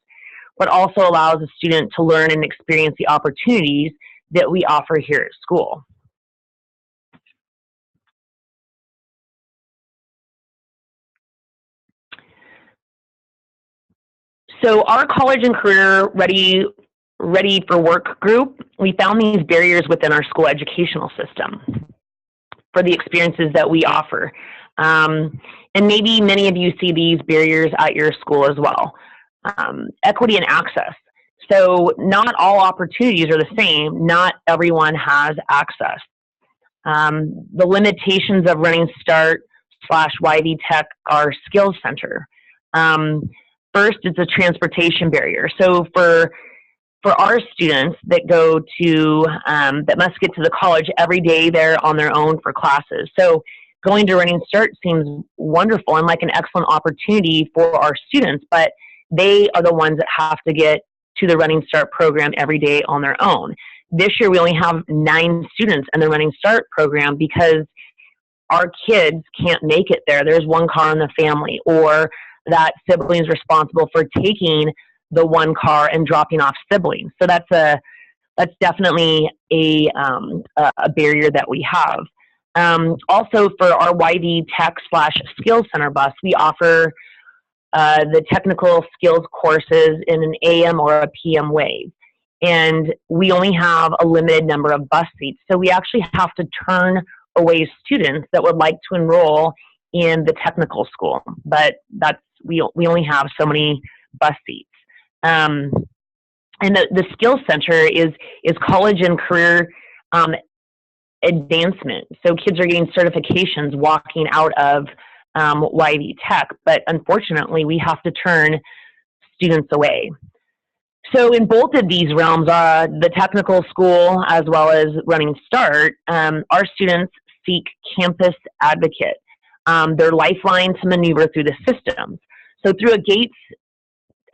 Speaker 5: but also allows the student to learn and experience the opportunities that we offer here at school. So our college and career ready for work group, we found these barriers within our school educational system for the experiences that we offer. And maybe many of you see these barriers at your school as well. Equity and access. So not all opportunities are the same. Not everyone has access. The limitations of Running Start/YV Tech are skills center. First, it's a transportation barrier. So for our students that go to, that must get to the college every day, they're on their own for classes. So going to Running Start seems wonderful and like an excellent opportunity for our students, but they are the ones that have to get to the Running Start program every day on their own. This year, we only have 9 students in the Running Start program because our kids can't make it there. There's one car in the family, or that sibling is responsible for taking the one car and dropping off siblings. So that's definitely a barrier that we have. Also, for our YV Tech/Skills Center bus, we offer the technical skills courses in an AM or a PM wave. And we only have a limited number of bus seats. So we actually have to turn away students that would like to enroll in the technical school. But we only have so many bus seats. And the Skills Center is college and career advancement. So kids are getting certifications walking out of YV Tech, but unfortunately we have to turn students away. So in both of these realms, the technical school as well as Running Start, our students seek campus advocate, their lifeline to maneuver through the systems. So through a Gates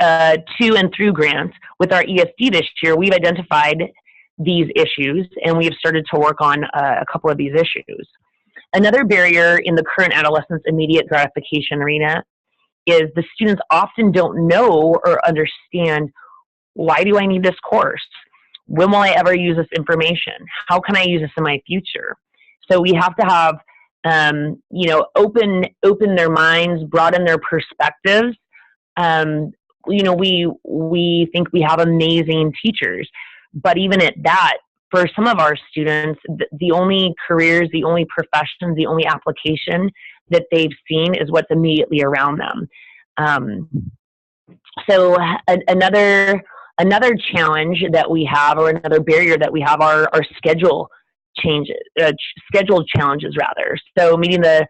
Speaker 5: to and through grant with our ESD this year, we've identified these issues and we have started to work on a couple of these issues. Another barrier in the current adolescence immediate gratification arena is the students often don't know or understand, why do I need this course? When will I ever use this information? How can I use this in my future? So we have to have, open their minds, broaden their perspectives. We think we have amazing teachers, But even at that, for some of our students, the only careers, the only professions, the only application that they've seen is what's immediately around them. So another challenge that we have, or another barrier that we have, are schedule challenges rather. So meeting the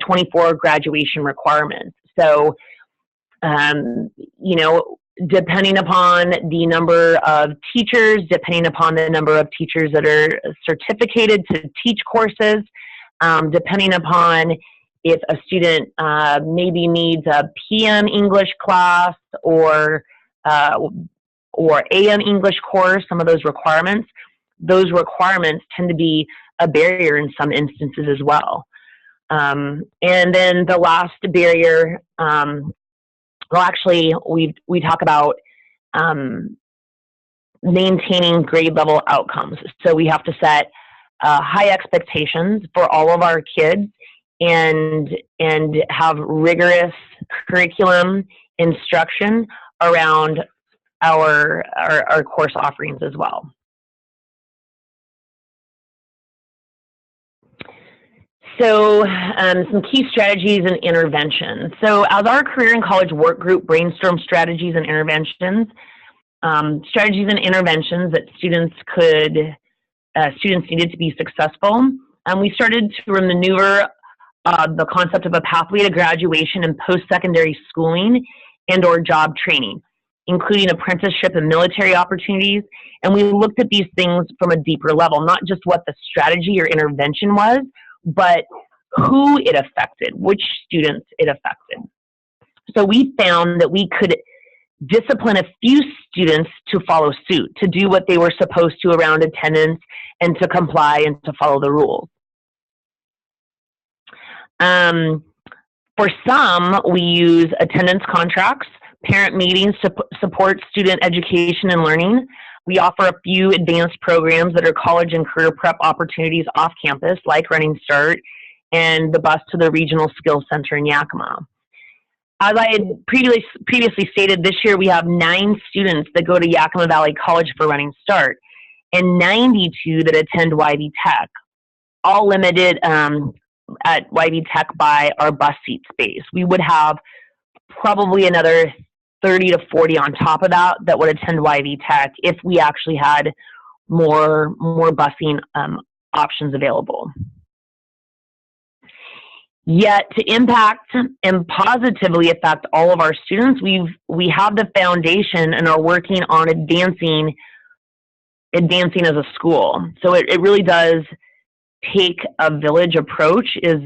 Speaker 5: 24 graduation requirements. So, you know, depending upon the number of teachers, depending upon the number of teachers that are certificated to teach courses, depending upon if a student maybe needs a PM English class or AM English course, some of those requirements tend to be a barrier in some instances as well. And then the last barrier, well, actually, we talk about maintaining grade level outcomes. So we have to set high expectations for all of our kids and have rigorous curriculum instruction around our course offerings as well. So some key strategies and interventions. So as our career and college work group brainstormed strategies and interventions, that students needed to be successful, we started to maneuver the concept of a pathway to graduation and post-secondary schooling and/or job training, including apprenticeship and military opportunities. And we looked at these things from a deeper level, not just what the strategy or intervention was, but who it affected, which students it affected. So we found that we could discipline a few students to follow suit, to do what they were supposed to around attendance and to comply and to follow the rules. For some, we use attendance contracts, parent meetings to support student education and learning. We offer a few advanced programs that are college and career prep opportunities off campus, like Running Start and the bus to the Regional Skills Center in Yakima. As I had previously stated, this year we have 9 students that go to Yakima Valley College for Running Start and 92 that attend YV Tech, all limited at YV Tech by our bus seat space. We would have probably another 30 to 40 on top of that would attend YV Tech if we actually had more busing options available. Yet to impact and positively affect all of our students, we have the foundation and are working on advancing as a school. So it really does take a village approach is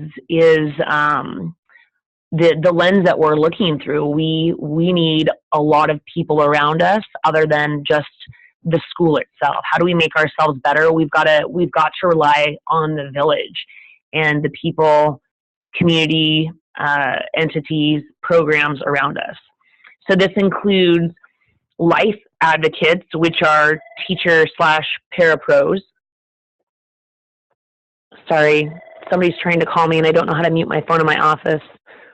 Speaker 5: the lens that we're looking through. We need a lot of people around us other than just the school itself. How do we make ourselves better? We've got to rely on the village and the people, community, entities, programs around us. So this includes life advocates, which are teacher/parapros. Sorry, somebody's trying to call me and I don't know how to mute my phone in my office.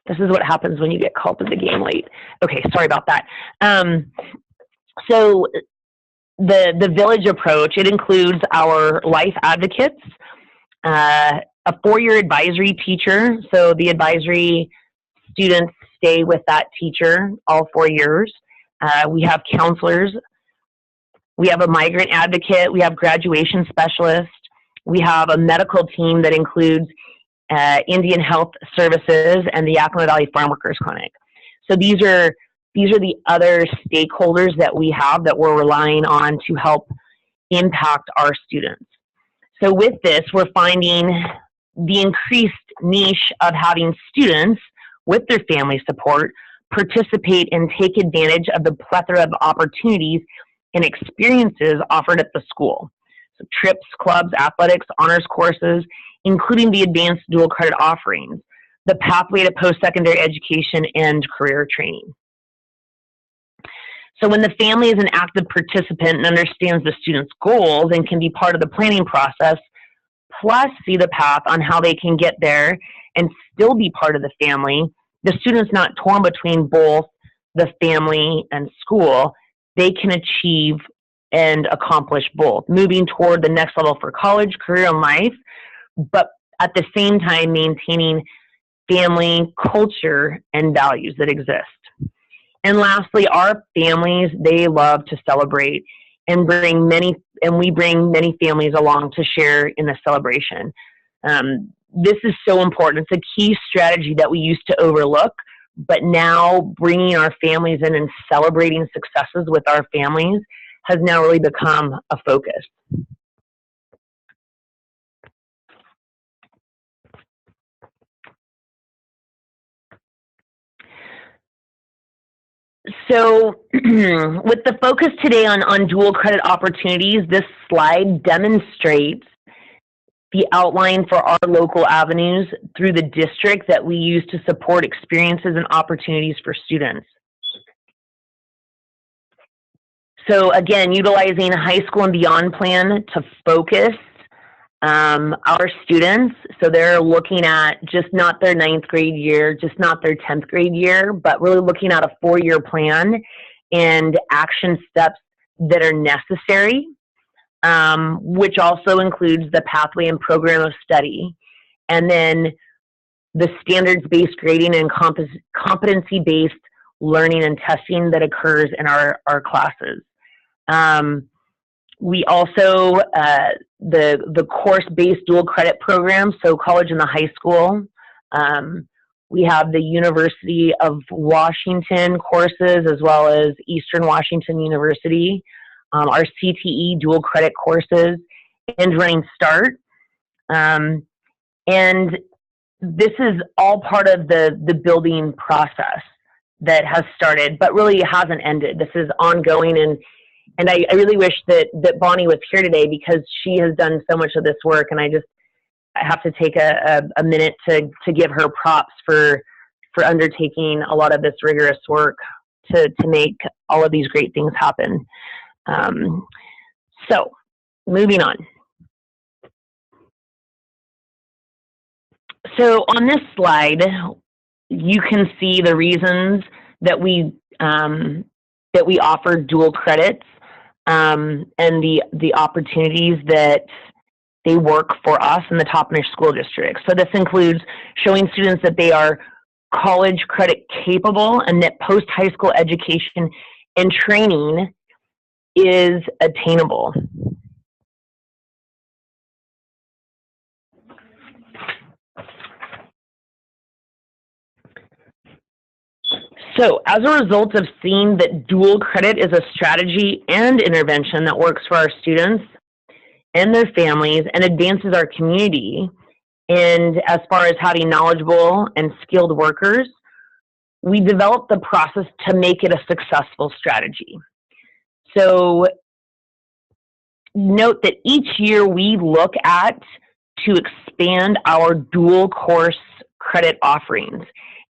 Speaker 5: This is what happens when you get called to the game late. Okay, sorry about that. So the village approach, it includes our life advocates, a 4-year advisory teacher. So the advisory students stay with that teacher all 4 years. We have counselors. We have a migrant advocate. We have graduation specialists. We have a medical team that includes Indian Health Services and the Yakima Valley Farm Workers Clinic. So these are the other stakeholders that we have that we're relying on to help impact our students. So with this, we're finding the increased niche of having students with their family support participate and take advantage of the plethora of opportunities and experiences offered at the school. So trips, clubs, athletics, honors courses, including the advanced dual credit offerings, the pathway to post-secondary education and career training. So when the family is an active participant and understands the student's goals and can be part of the planning process, plus see the path on how they can get there and still be part of the family, the student's not torn between both the family and school. They can achieve and accomplish both, moving toward the next level for college, career, and life, but at the same time maintaining family, culture, and values that exist. And lastly, our families, they love to celebrate and we bring many families along to share in the celebration. This is so important. It's a key strategy that we used to overlook, but now bringing our families in and celebrating successes with our families has now really become a focus. So with the focus today on dual credit opportunities, this slide demonstrates the outline for our local avenues through the district that we use to support experiences and opportunities for students. So again, utilizing a high school and beyond plan to focus our students. So they're looking at just not their 9th grade year, just not their 10th grade year, but really looking at a 4-year plan and action steps that are necessary, which also includes the pathway and program of study, and then the standards-based grading and competency-based learning and testing that occurs in our classes. We also, the course-based dual credit program, so college and the high school. We have the University of Washington courses as well as Eastern Washington University, our CTE dual credit courses, and Running Start. And this is all part of the building process that has started, but really hasn't ended. This is ongoing, and I really wish that Bonnie was here today because she has done so much of this work, and I have to take a minute to give her props for undertaking a lot of this rigorous work to make all of these great things happen. So moving on. So on this slide, you can see the reasons that we offer dual credits, and the opportunities that they work for us in the Toppenish School District. So this includes showing students that they are college credit capable and that post-high school education and training is attainable. So as a result of seeing that dual credit is a strategy and intervention that works for our students and their families and advances our community, and as far as having knowledgeable and skilled workers, we developed the process to make it a successful strategy. So note that each year we look at to expand our dual course credit offerings,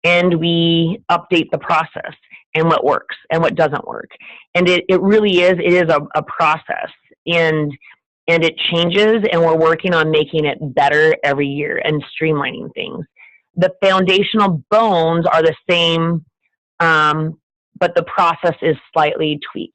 Speaker 5: and we update the process and what works and what doesn't work. And it really is, a process, and it changes, and we're working on making it better every year and streamlining things. The foundational bones are the same, but the process is slightly tweaked.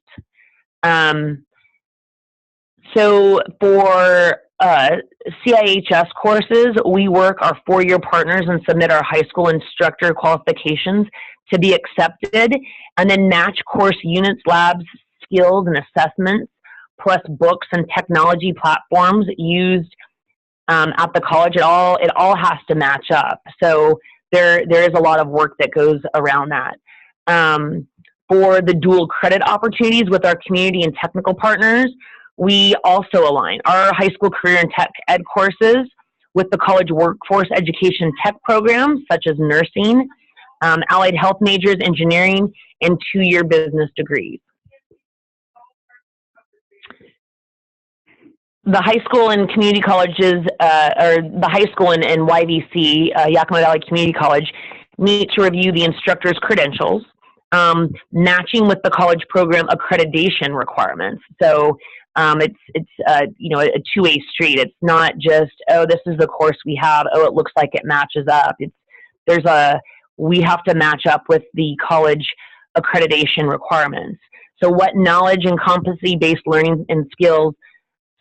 Speaker 5: So for CIHS courses, we work our 4-year partners and submit our high school instructor qualifications to be accepted, and then match course units, labs, skills, and assessments, plus books and technology platforms used at the college. It all has to match up. So there is a lot of work that goes around that. For the dual credit opportunities with our community and technical partners, we also align our high school career and tech ed courses with the college workforce education tech programs, such as nursing, allied health majors, engineering, and 2-year business degrees. The high school and community colleges, or the high school and YVC, Yakima Valley Community College, meet to review the instructor's credentials, matching with the college program accreditation requirements. So it's a 2-way street. It's not just, oh, this is the course we have, oh, it looks like it matches up. We have to match up with the college accreditation requirements. So what knowledge and competency-based learning and skills,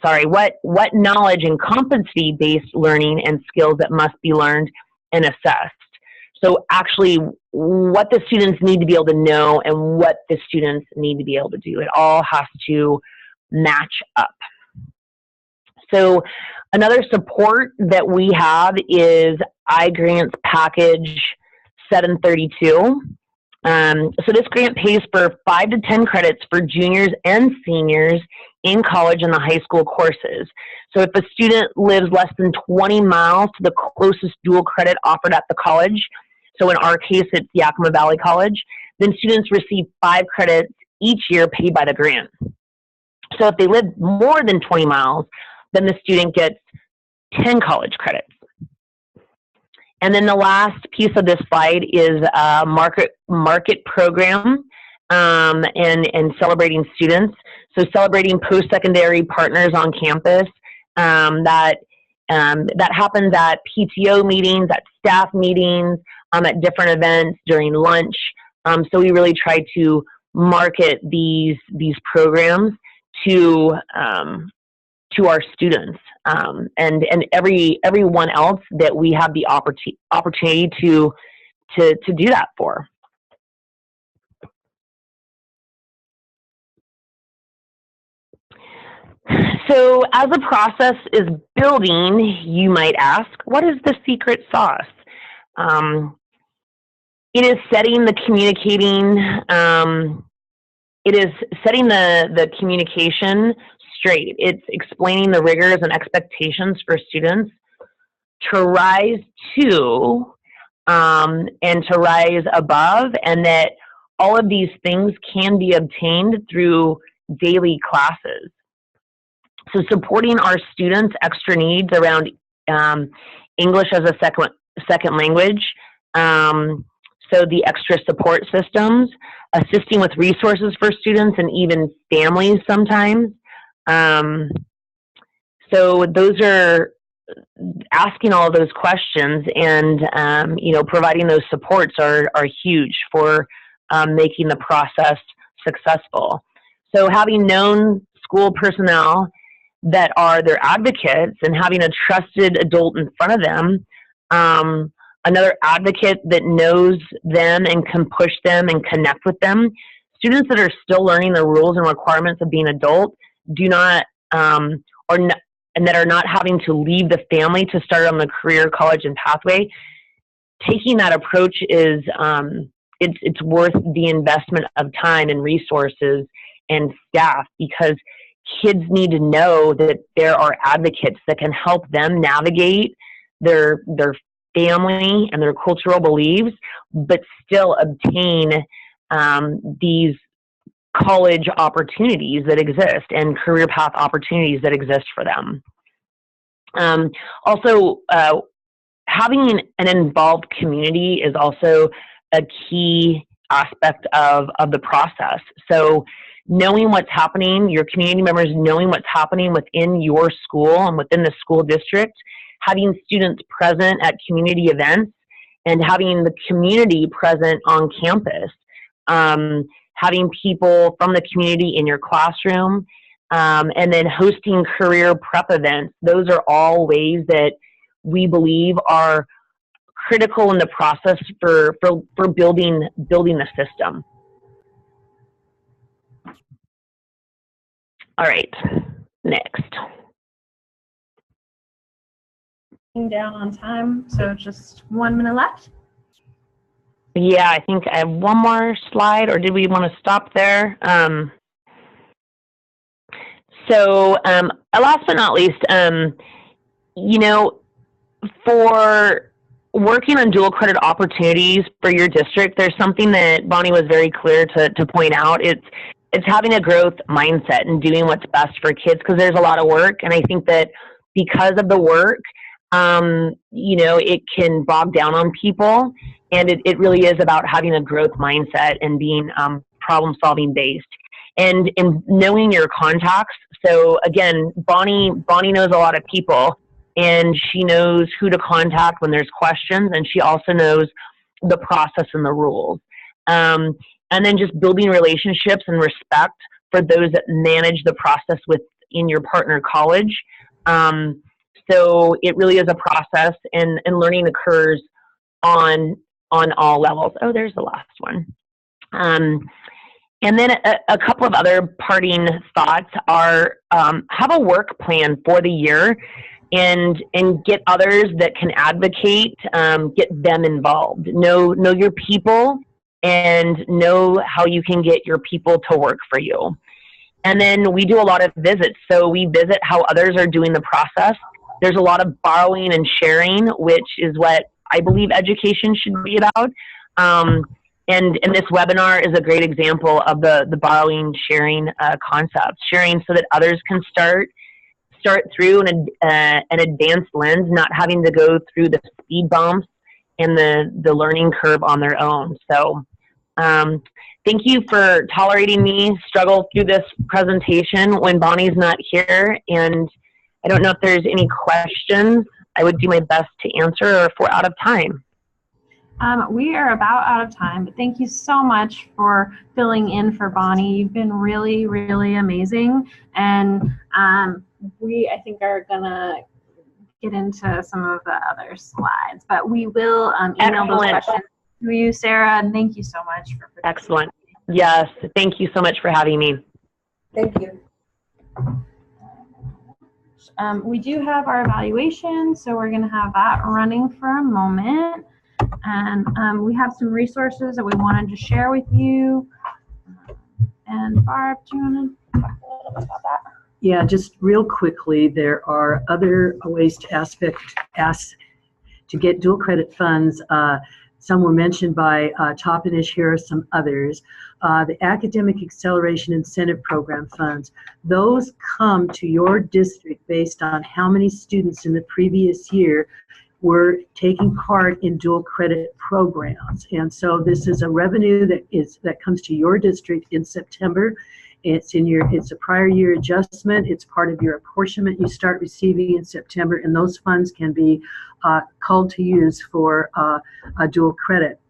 Speaker 5: what knowledge and competency-based learning and skills that must be learned and assessed. So actually what the students need to be able to know and what the students need to be able to do. It all has to match up. So another support that we have is iGrants Package 732. So this grant pays for 5 to 10 credits for juniors and seniors in college and the high school courses. So if a student lives less than 20 miles to the closest dual credit offered at the college, so in our case it's Yakima Valley College, then students receive 5 credits each year paid by the grant. So if they live more than 20 miles, then the student gets 10 college credits. And then the last piece of this slide is a market program and celebrating students. So celebrating post-secondary partners on campus that happens at PTO meetings, at staff meetings, at different events during lunch. So we really try to market these programs to our students and everyone else that we have the opportunity to do that for. So as the process is building, you might ask, what is the secret sauce? It is setting the communicating, it is setting the communication straight. It's explaining the rigors and expectations for students to rise to and to rise above, and that all of these things can be obtained through daily classes. So supporting our students' extra needs around English as a second language, so the extra support systems, assisting with resources for students and even families sometimes. So those are asking all of those questions and providing those supports are huge for making the process successful. So having known school personnel that are their advocates and having a trusted adult in front of them, another advocate that knows them and can push them and connect with them. Students that are still learning the rules and requirements of being adult do not, and that are not having to leave the family to start on the career, college, and pathway. Taking that approach is, it's worth the investment of time and resources and staff, because kids need to know that there are advocates that can help them navigate their family and their cultural beliefs, but still obtain these college opportunities that exist and career path opportunities that exist for them. Also, having an involved community is also a key aspect of the process. So knowing what's happening, your community members knowing what's happening within your school and within the school district, having students present at community events, and having the community present on campus, having people from the community in your classroom, and then hosting career prep events. Those are all ways that we believe are critical in the process for building the system. All right, next.
Speaker 2: Down on time, so just 1 minute left.
Speaker 5: Yeah, I think I have one more slide, or did we want to stop there? Last but not least, for working on dual credit opportunities for your district, there's something that Bonnie was very clear to point out. It's having a growth mindset and doing what's best for kids, because there's a lot of work, and I think that because of the work, it can bog down on people, and it really is about having a growth mindset and being problem-solving based, and knowing your contacts. So again, Bonnie knows a lot of people, and she knows who to contact when there's questions, and she also knows the process and the rules. And then just building relationships and respect for those that manage the process within your partner college. So it really is a process, and learning occurs on all levels. Oh, there's the last one. And then a couple of other parting thoughts are, have a work plan for the year, and get others that can advocate, get them involved. Know your people, and know how you can get your people to work for you. And then we do a lot of visits. So we visit how others are doing the process. There's a lot of borrowing and sharing, which is what I believe education should be about. And this webinar is a great example of the borrowing, sharing concept. Sharing so that others can start through an advanced lens, not having to go through the speed bumps and the learning curve on their own. So thank you for tolerating me struggle through this presentation when Bonnie's not here. And I don't know if there's any questions. I would do my best to answer, or if we're out of time.
Speaker 2: We are about out of time, but thank you so much for filling in for Bonnie. You've been really, really amazing. And we, I think, are going to get into some of the other slides, but we will email those questions to you, Sarah, and thank you so much for participating.
Speaker 5: Excellent. Yes, thank you so much for having me.
Speaker 4: Thank you.
Speaker 2: We do have our evaluation, so we're going to have that running for a moment. And we have some resources that we wanted to share with you. And Barb, do you want to talk a little bit about that?
Speaker 3: Yeah, just real quickly, there are other ways to ask to get dual credit funds. Some were mentioned by Toppenish. Here are some others. The Academic Acceleration Incentive Program funds. Those come to your district based on how many students in the previous year were taking part in dual credit programs. And so this is a revenue that comes to your district in September. It's a prior year adjustment. It's part of your apportionment you start receiving in September, and those funds can be called to use for a dual credit.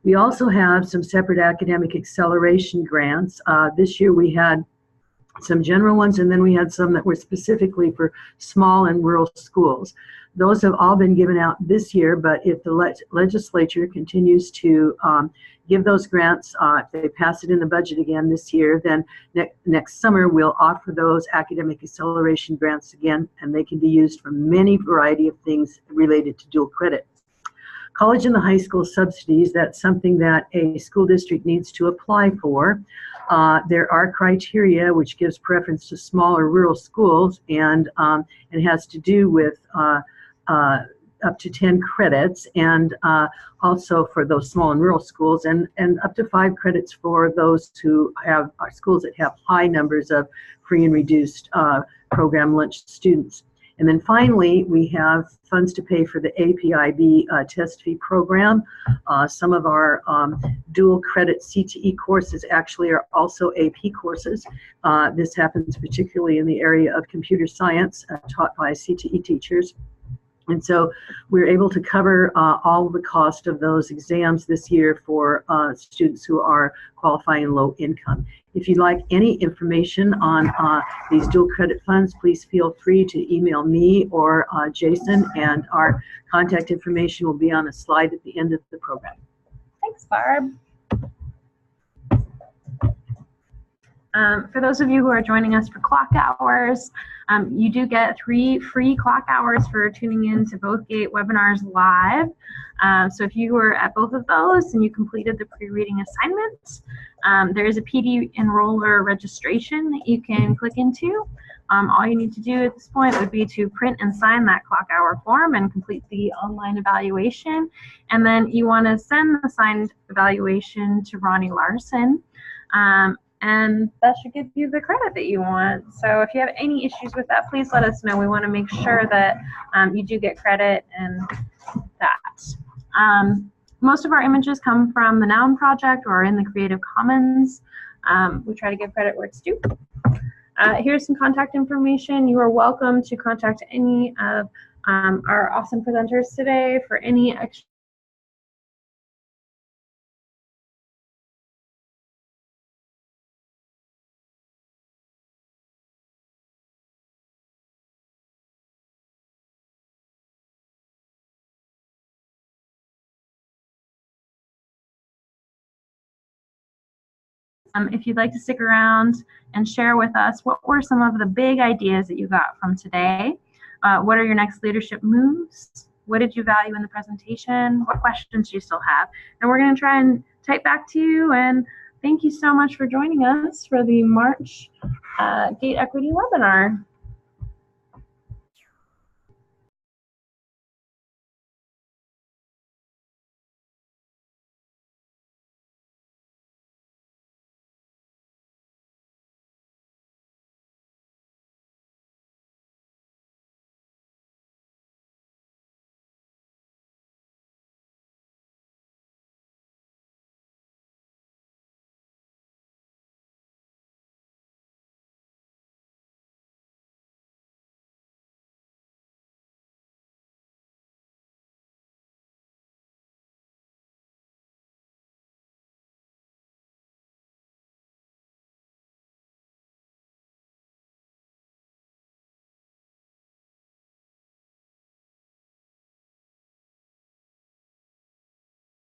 Speaker 3: We also have some separate academic acceleration grants. This year we had some general ones, and then we had some that were specifically for small and rural schools. Those have all been given out this year, but if the legislature continues to give those grants, if they pass it in the budget again this year, then next summer we'll offer those academic acceleration grants again, and they can be used for many variety of things related to dual credit. College and the high school subsidies, that's something that a school district needs to apply for. There are criteria which gives preference to small or rural schools, and it has to do with up to 10 credits, and also for those small and rural schools, and up to 5 credits for those who have schools that have high numbers of free and reduced program lunch students. And then finally, we have funds to pay for the APIB test fee program. Some of our dual credit CTE courses actually are also AP courses. This happens particularly in the area of computer science taught by CTE teachers. And so we're able to cover all the cost of those exams this year for students who are qualifying low income. If you'd like any information on these dual credit funds, please feel free to email me or Jason, and our contact information will be on a slide at the end of the program.
Speaker 2: Thanks, Barb. For those of you who are joining us for clock hours, you do get 3 free clock hours for tuning in to both GATE webinars live. So if you were at both of those and you completed the pre-reading assignments, there is a PD enroller registration that you can click into. All you need to do at this point would be to print and sign that clock hour form and complete the online evaluation. And then you want to send the signed evaluation to Ronnie Larson. And that should give you the credit that you want. So if you have any issues with that, please let us know. We want to make sure that you do get credit and that. Most of our images come from the Noun Project or in the Creative Commons. We try to give credit where it's due. Here's some contact information. You are welcome to contact any of our awesome presenters today for any extra if you'd like to stick around and share with us what were some of the big ideas that you got from today. What are your next leadership moves? What did you value in the presentation? What questions do you still have? And we're going to try and type back to you. And thank you so much for joining us for the March Gate Equity webinar.